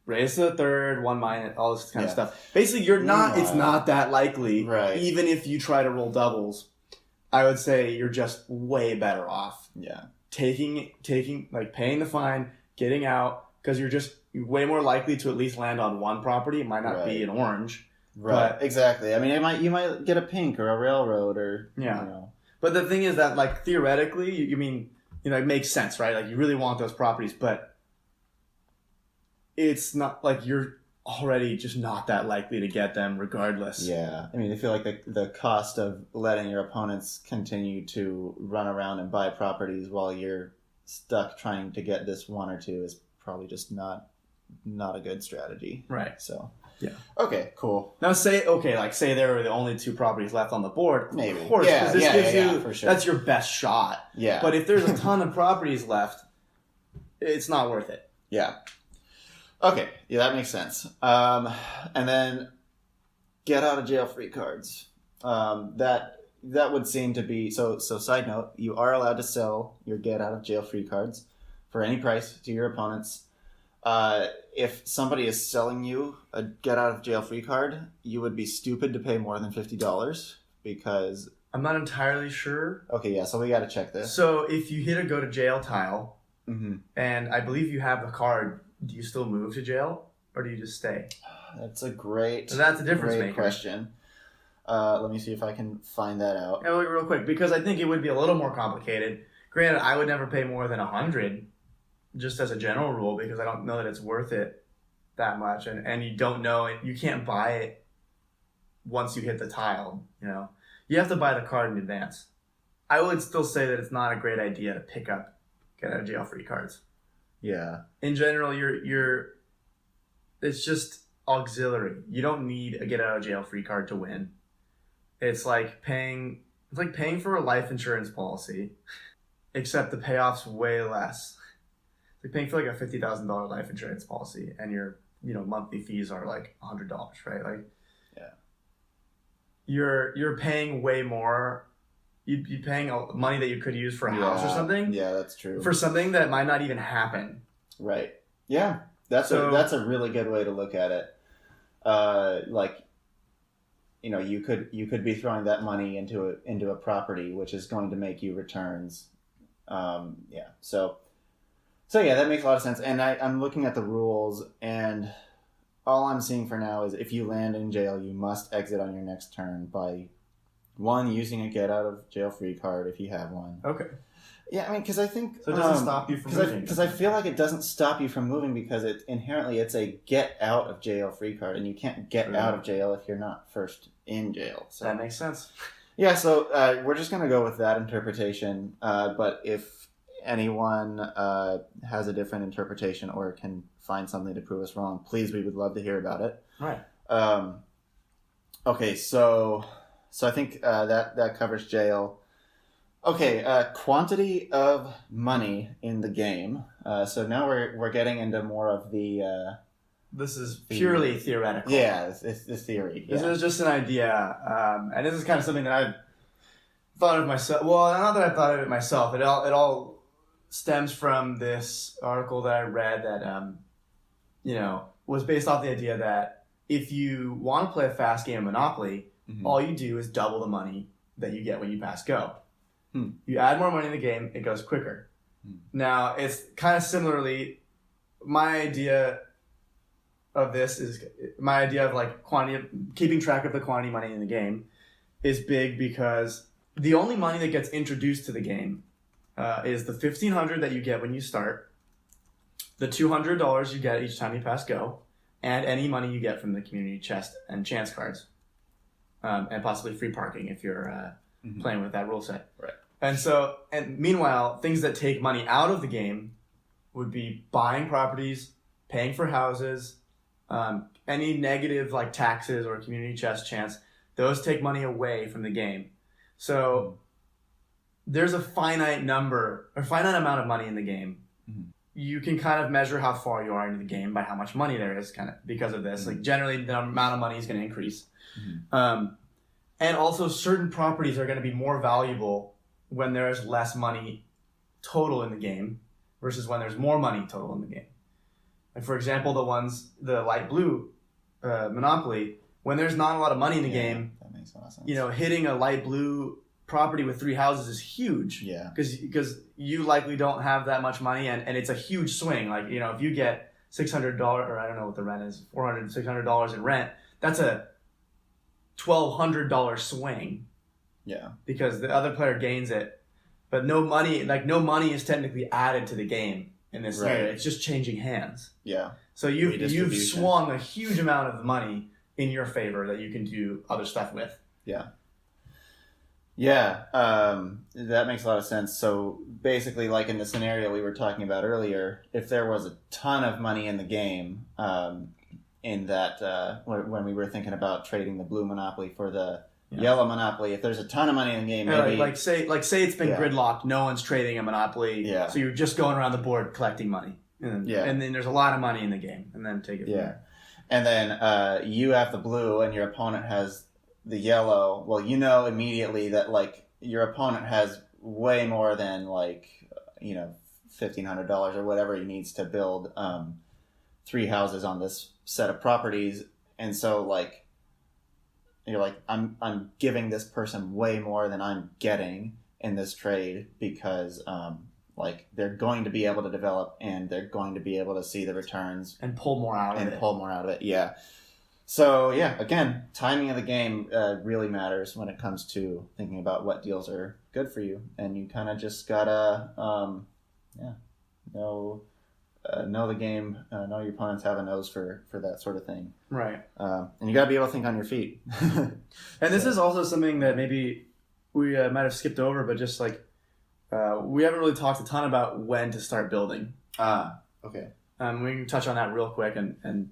Raise to the third, 1 minus, all this kind of stuff. Basically, it's not that likely. Right. Even if you try to roll doubles, I would say you're just way better off. Yeah. Taking paying the fine, getting out, because you're way more likely to at least land on one property. It might not be an orange. Right. But, exactly. I mean, you might get a pink or a railroad or, But the thing is that, like, theoretically, you mean, it makes sense, right? Like, you really want those properties, but it's not like you're already just not that likely to get them regardless. Yeah. I mean, I feel like the cost of letting your opponents continue to run around and buy properties while you're stuck trying to get this 1 or 2 is probably just not a good strategy. Right. So, yeah. Okay, cool. Now say there are the only 2 properties left on the board. Maybe. Of course, because this gives you, for sure. that's your best shot. Yeah. But if there's a ton of properties left, it's not worth it. Yeah. Okay, yeah, that makes sense. And then get out of jail free cards. That would seem to be so. Side note: you are allowed to sell your get out of jail free cards for any price to your opponents. If somebody is selling you a get out of jail free card, you would be stupid to pay more than $50 because I'm not entirely sure. Okay, yeah, so we got to check this. So if you hit a go to jail tile, mm-hmm. and I believe you have the card. Do you still move to jail, or do you just stay? That's a great difference maker. Question. Let me see if I can find that out. Yeah, real quick, because I think it would be a little more complicated. Granted, I would never pay more than $100, just as a general rule, because I don't know that it's worth it that much, and you don't know it. You can't buy it once you hit the tile. You have to buy the card in advance. I would still say that it's not a great idea to pick up get out of jail free cards. Yeah. In general, it's just auxiliary. You don't need a get out of jail free card to win. It's like paying for a life insurance policy, except the payoff's way less. It's like paying for like a $50,000 life insurance policy, and your monthly fees are like $100, right? Like, yeah, you're paying way more. You'd be paying money that you could use for a house or something. Yeah, that's true. For something that might not even happen. Right. Yeah, that's a really good way to look at it. You could be throwing that money into a property which is going to make you returns. Yeah. So yeah, that makes a lot of sense. And I'm looking at the rules, and all I'm seeing for now is if you land in jail, you must exit on your next turn by 1, using a get out of jail free card if you have one. Okay. Yeah, I mean, because I think so. It doesn't stop you from moving. Because I feel like it doesn't stop you from moving because it's a get out of jail free card, and you can't get out of jail if you're not first in jail. So that makes sense. Yeah, so we're just gonna go with that interpretation. But if anyone has a different interpretation or can find something to prove us wrong, please, we would love to hear about it. Right. Okay, so I think that covers jail. Okay, quantity of money in the game. So now we're getting into more of the. This is purely theoretical. Yeah, it's the theory. This is just an idea, and this is kind of something that I've thought of myself. Well, not that I've thought of it myself. It all stems from this article that I read that was based off the idea that if you want to play a fast game of Monopoly, all you do is double the money that you get when you pass go. You add more money in the game, it goes quicker. Now, it's kind of similarly, my idea of like quantity, keeping track of the quantity of money in the game is big because the only money that gets introduced to the game is the $1,500 that you get when you start, the $200 you get each time you pass go, and any money you get from the community chest and chance cards, and possibly free parking if you're playing with that rule set. Right. And meanwhile, things that take money out of the game would be buying properties, paying for houses, any negative like taxes or community chest chance. Those take money away from the game. So there's a finite amount of money in the game. you can kind of measure how far you are into the game by how much money there is, kind of because of this. Like generally, the amount of money is going to increase, and also certain properties are going to be more valuable when there is less money total in the game versus when there's more money total in the game. Like for example, the light blue Monopoly, when there's not a lot of money in the game, that makes a lot of sense. you know, hitting a light blue property with 3 houses is huge. Yeah. Because you likely don't have that much money, and it's a huge swing. Like, you know, if you get $600, or I don't know what the rent is, $400, $600 in rent, that's a $1,200 swing. Yeah. Because the other player gains it, but no money is technically added to the game in this scenario. It's just changing hands. Yeah. So you've swung a huge amount of money in your favor that you can do other stuff with. Yeah. Yeah, that makes a lot of sense. So basically, like in the scenario we were talking about earlier, if there was a ton of money in the game, in that when we were thinking about trading the blue Monopoly for the yellow Monopoly, if there's a ton of money in the game, maybe like say it's been gridlocked, no one's trading a Monopoly, so you're just going around the board collecting money, and then there's a lot of money in the game, and then take it from there. And then you have the blue, and your opponent has the yellow. Well, you know immediately that like your opponent has way more than like $1,500 or whatever he needs to build 3 houses on this set of properties, and so like you're like I'm giving this person way more than I'm getting in this trade because like they're going to be able to develop and they're going to be able to see the returns and pull more out of it. Yeah. So yeah, again, timing of the game really matters when it comes to thinking about what deals are good for you, and you kind of just gotta know the game, know your opponents have a nose for that sort of thing, right? And you gotta be able to think on your feet. And this is also something that maybe we might have skipped over, but just like we haven't really talked a ton about when to start building. Okay. We can touch on that real quick and.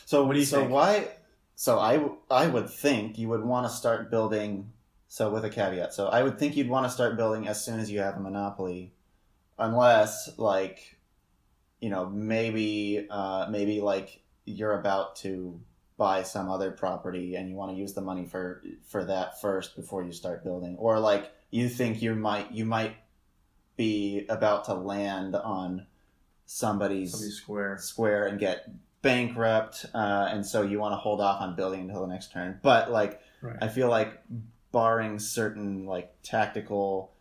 So what do you think? I would think you would want to start building. So with a caveat, so I would think you'd want to start building as soon as you have a Monopoly, unless like, maybe like you're about to buy some other property and you want to use the money for that first before you start building, or like you think you might be about to land on somebody's square and get bankrupt, and so you want to hold off on building until the next turn. But like, right. I feel like barring certain like tactical,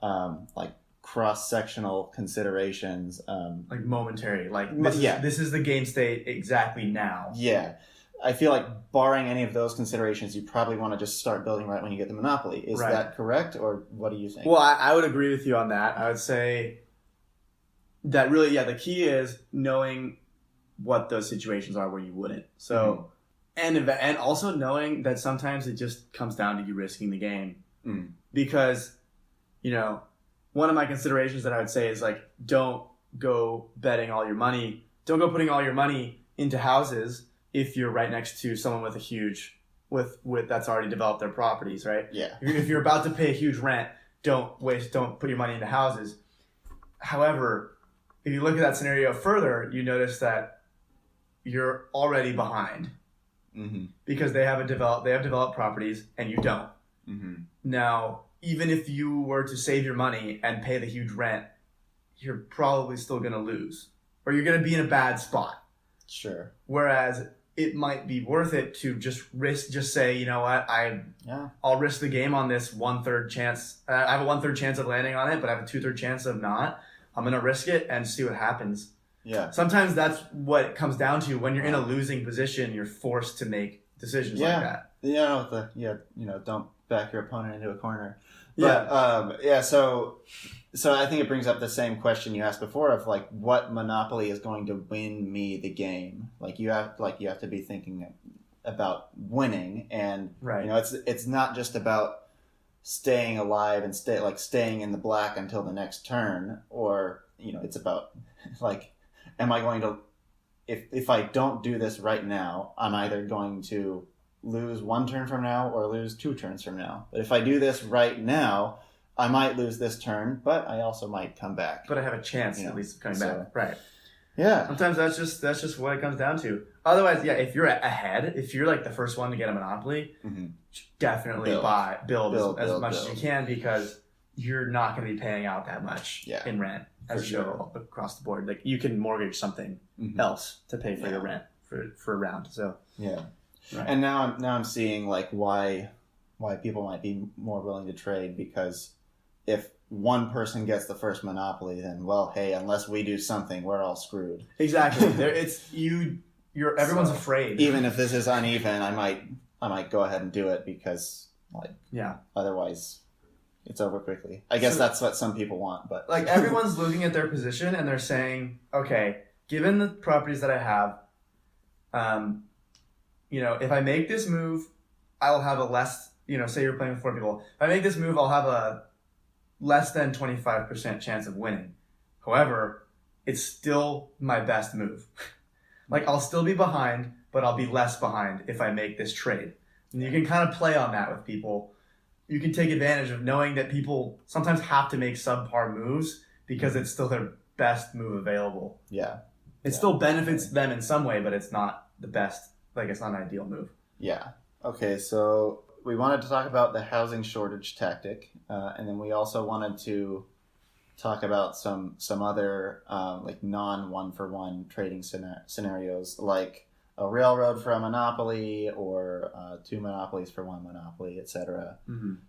like cross-sectional considerations, like momentary, like this is the game state exactly now. Yeah, I feel like barring any of those considerations, you probably want to just start building right when you get the Monopoly. Is that correct, or what do you think? Well, I would agree with you on that. I would say that really, the key is knowing what those situations are where you wouldn't. So, and also knowing that sometimes it just comes down to you risking the game. Because, one of my considerations that I would say is like, don't go betting all your money. Don't go putting all your money into houses if you're right next to someone with a huge, with that's already developed their properties, right? Yeah. If you're about to pay a huge rent, don't put your money into houses. However, if you look at that scenario further, you notice that you're already behind because they have developed properties and you don't. Now, even if you were to save your money and pay the huge rent, you're probably still going to lose, or you're going to be in a bad spot. Sure. Whereas it might be worth it to just say, you know what, I'll risk the game on this 1/3 chance. I have a 1/3 chance of landing on it, but I have a 2/3 chance of not. I'm going to risk it and see what happens. Yeah. Sometimes that's what it comes down to. When you're in a losing position, you're forced to make decisions like that. Don't back your opponent into a corner. But, So I think it brings up the same question you asked before of like, what Monopoly is going to win me the game? Like you have to be thinking about winning, and it's not just about staying alive and staying in the black until the next turn, or it's about like, am I going to, if I don't do this right now, I'm either going to lose 1 turn from now or lose 2 turns from now. But if I do this right now, I might lose this turn, but I also might come back. But I have a chance You know, at least of coming so- back. Right. Yeah. Sometimes that's just what it comes down to. Otherwise, yeah, if you're ahead, if you're like the first one to get a monopoly, definitely build as much as you can, because you're not going to be paying out that much in rent as you go across the board. Like, you can mortgage something else to pay for your rent for a round. So yeah. Right. And now I'm seeing like why people might be more willing to trade, because if one person gets the first monopoly, then, well, hey, unless we do something, we're all screwed. Exactly. Everyone's afraid. Even if this is uneven, I might go ahead and do it, because otherwise it's over quickly. I guess that's what some people want, but like, everyone's looking at their position and they're saying, okay, given the properties that I have, if I make this move, I'll have a less, say you're playing with 4 people. If I make this move, I'll have a less than 25% chance of winning. However, it's still my best move. Like, I'll still be behind, but I'll be less behind if I make this trade. And you can kind of play on that with people. You can take advantage of knowing that people sometimes have to make subpar moves because it's still their best move available. Yeah. It still benefits them in some way, but it's not the best. Like, it's not an ideal move. Yeah. Okay, so we wanted to talk about the housing shortage tactic, and then we also wanted to talk about some other like non-one-for-one trading scenarios, like a railroad for a monopoly, or 2 monopolies for 1 monopoly, etc.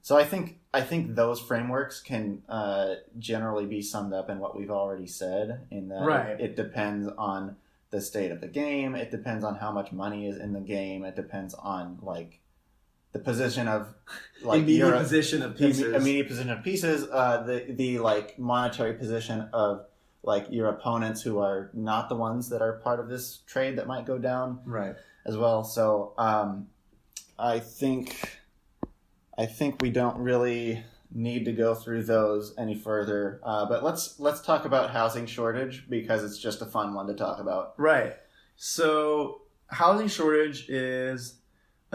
So I think those frameworks can generally be summed up in what we've already said, in that it depends on the state of the game, it depends on how much money is in the game, it depends on like the position of like immediate position of pieces, the like monetary position of like your opponents, who are not the ones that are part of this trade that might go down, as well. So I think we don't really need to go through those any further. But let's talk about housing shortage, because it's just a fun one to talk about. Right. So housing shortage is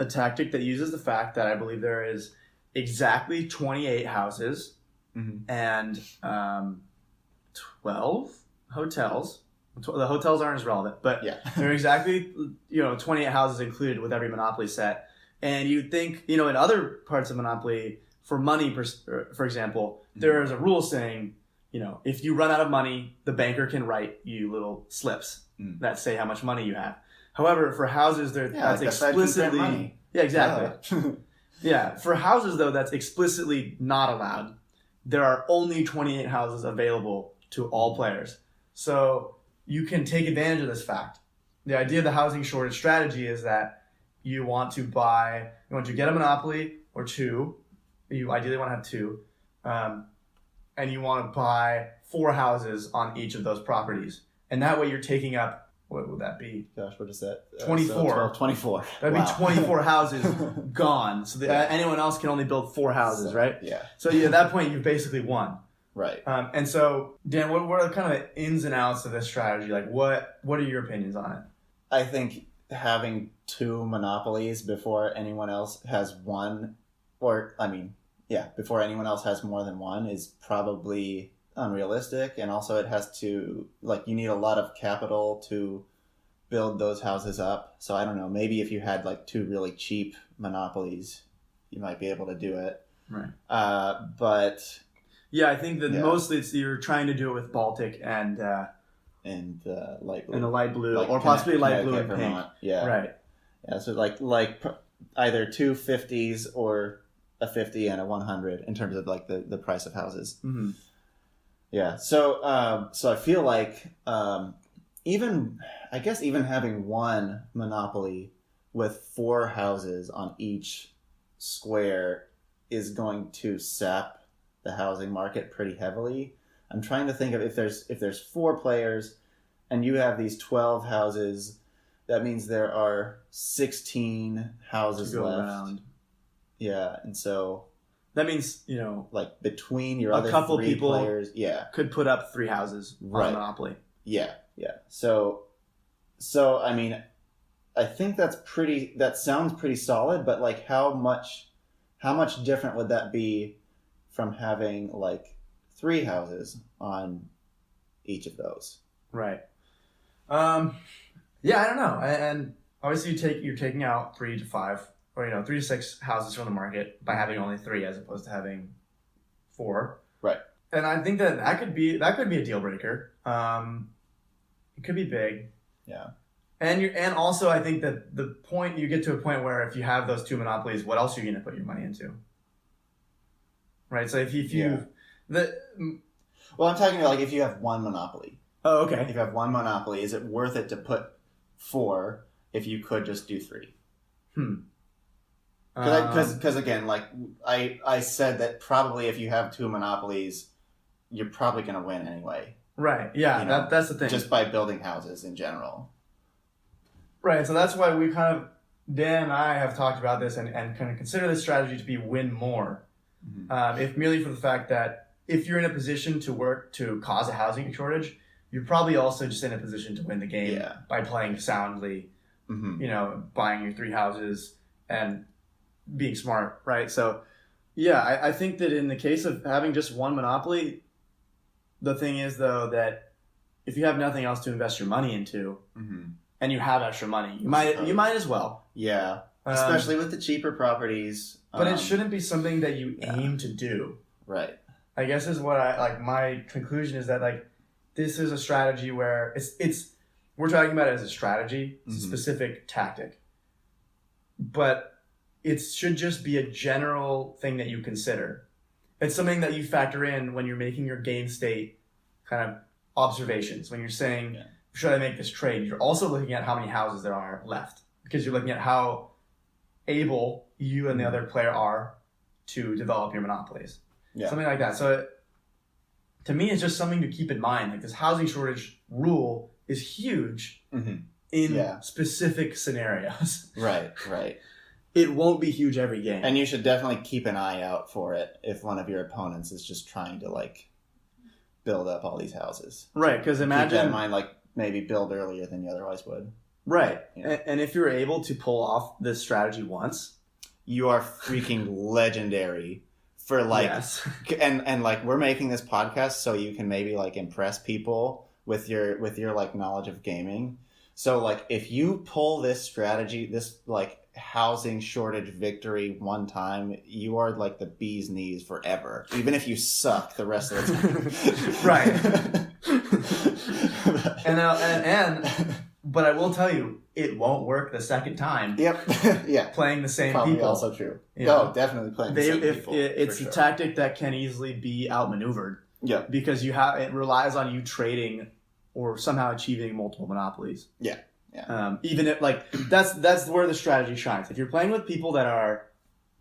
a tactic that uses the fact that I believe there is exactly 28 houses and 12 hotels. The hotels aren't as relevant, but there are exactly 28 houses included with every Monopoly set. And you'd think, in other parts of Monopoly, for money, for example, there is a rule saying, if you run out of money, the banker can write you little slips that say how much money you have. However, for houses, that's explicitly money. Yeah, exactly. For houses, though, that's explicitly not allowed. There are only 28 houses available to all players. So you can take advantage of this fact. The idea of the housing shortage strategy is that you want to get a monopoly or 2. You ideally want to have 2. And you want to buy 4 houses on each of those properties. And that way you're taking up, what would that be? Gosh, what is that? 24. So 12, 24. That'd be 24 houses gone. So anyone else can only build 4 houses, right? Yeah. So at that point, you've basically won. Right. And so, Dan, what are kind of the ins and outs of this strategy? Like, what are your opinions on it? I think having 2 monopolies before anyone else has one, before anyone else has more than one, is probably unrealistic. And also it has to, you need a lot of capital to build those houses up. So I don't know, maybe if you had 2 really cheap monopolies, you might be able to do it. Right. But yeah, I think that mostly you're trying to do it with Baltic and light blue. And the light blue, or possibly light blue and pink. Yeah. Right. Yeah, so either 2 50s or a 50 and a 100 in terms of the price of houses. Mm-hmm. Yeah. So I feel like even having 1 monopoly with 4 houses on each square is going to sap the housing market pretty heavily. I'm trying to think of if there's 4 players and you have these 12 houses, that means there are 16 houses to go left. Around. Yeah, and so that means between your other couple 3 people players, could put up 3 houses on Monopoly. Yeah. So I mean, I think that sounds pretty solid, but how much different would that be from having like 3 houses on each of those? Right. Yeah, I don't know. And obviously you're taking out 3 to 5 or 3 to 6 houses from the market by having only 3 as opposed to having 4. Right. And I think that could be a deal breaker. It could be big. Yeah. And also I think that you get to a point where if you have those 2 monopolies, what else are you going to put your money into? Right. So if you well, I'm talking about like if you have 1 monopoly. Oh, okay. If you have 1 monopoly, is it worth it to put 4 if you could just do 3? Because again, like I said that probably if you have 2 monopolies, you're probably going to win anyway. Right. Yeah. That's the thing. Just by building houses in general. Right. So that's why we Dan and I have talked about this and kind of consider this strategy to be win more. Mm-hmm. If merely for the fact that if you're in a position to work to cause a housing shortage, you're probably also just in a position to win the game by playing soundly, buying your 3 houses and being smart, right? So, yeah, I think that in the case of having just 1 monopoly, the thing is, though, that if you have nothing else to invest your money into and you have extra money, you might as well. Yeah, especially with the cheaper properties. But it shouldn't be something that you aim to do. Right. I guess is what my conclusion is that, like, this is a strategy where we're talking about it as a strategy. It's a specific tactic. But it should just be a general thing that you consider. It's something that you factor in when you're making your game state kind of observations. When you're saying, should I make this trade? You're also looking at how many houses there are left. Because you're looking at how able you and the other player are to develop your monopolies. Yeah. Something like that. So to me, it's just something to keep in mind. Like, this housing shortage rule is huge in specific scenarios. Right. It won't be huge every game. And you should definitely keep an eye out for it if one of your opponents is just trying to, like, build up all these houses. Right, because imagine... Keep that in mind, like, maybe build earlier than you otherwise would. Right. Yeah. And if you're able to pull off this strategy once... You are freaking legendary for, like... Yes. And, like, we're making this podcast so you can maybe, like, impress people with your like, knowledge of gaming. So, like, if you pull this strategy, this, like... housing shortage victory one time, you are like the bee's knees forever, even if you suck the rest of the time. Right. But I will tell you, it won't work the second time. Yep. Yeah. Playing the same Probably people. Also true. Oh, definitely playing the same people. It's a tactic that can easily be outmaneuvered. Yeah. Because it relies on you trading or somehow achieving multiple monopolies. Yeah. Yeah. Even if, like, that's where the strategy shines. If you're playing with people that are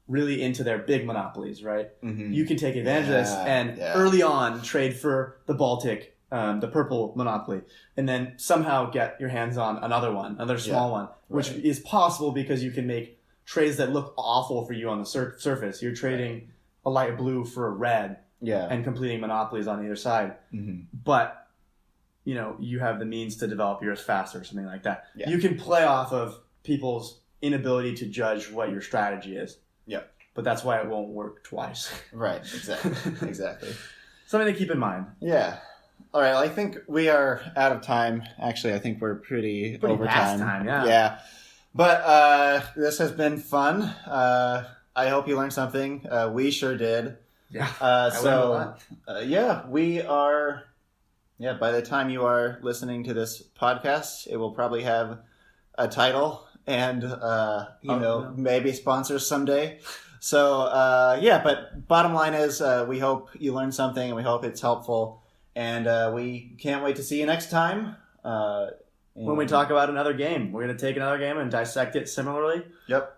really into their big monopolies, right? Mm-hmm. You can take advantage of this and early on trade for the Baltic, the purple monopoly, and then somehow get your hands on another small one, which is possible because you can make trades that look awful for you on the surface. You're trading a light blue for a red and completing monopolies on either side. Mm-hmm. But you have the means to develop yours faster or something like that. Yeah. You can play off of people's inability to judge what your strategy is. Yeah. But that's why it won't work twice. Right. Exactly. Something to keep in mind. Yeah. All right. I think we are out of time. Actually, I think we're pretty over past time. Yeah. Yeah. But this has been fun. I hope you learned something. We sure did. Yeah. We are... Yeah, by the time you are listening to this podcast, it will probably have a title and, maybe sponsors someday. So, but bottom line is we hope you learned something and we hope it's helpful. And we can't wait to see you next time. When we talk about another game. We're going to take another game and dissect it similarly. Yep.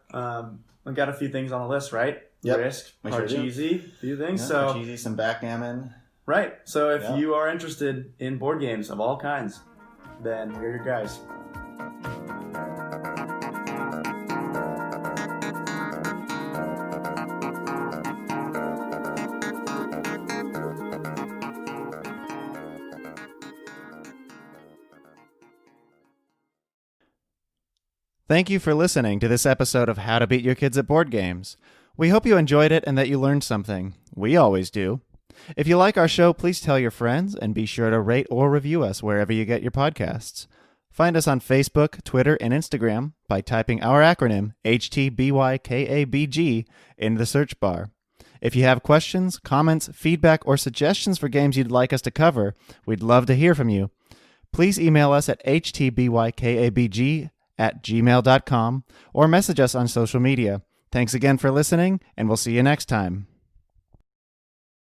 We've got a few things on the list, right? Yep. Risk, Parcheesi, a few things. Parcheesi, some backgammon. Right. So if you are interested in board games of all kinds, then we're your guys. Thank you for listening to this episode of How to Beat Your Kids at Board Games. We hope you enjoyed it and that you learned something. We always do. If you like our show, please tell your friends and be sure to rate or review us wherever you get your podcasts. Find us on Facebook, Twitter, and Instagram by typing our acronym HTBYKABG in the search bar. If you have questions, comments, feedback, or suggestions for games you'd like us to cover, we'd love to hear from you. Please email us at htbykabg@gmail.com or message us on social media. Thanks again for listening, and we'll see you next time.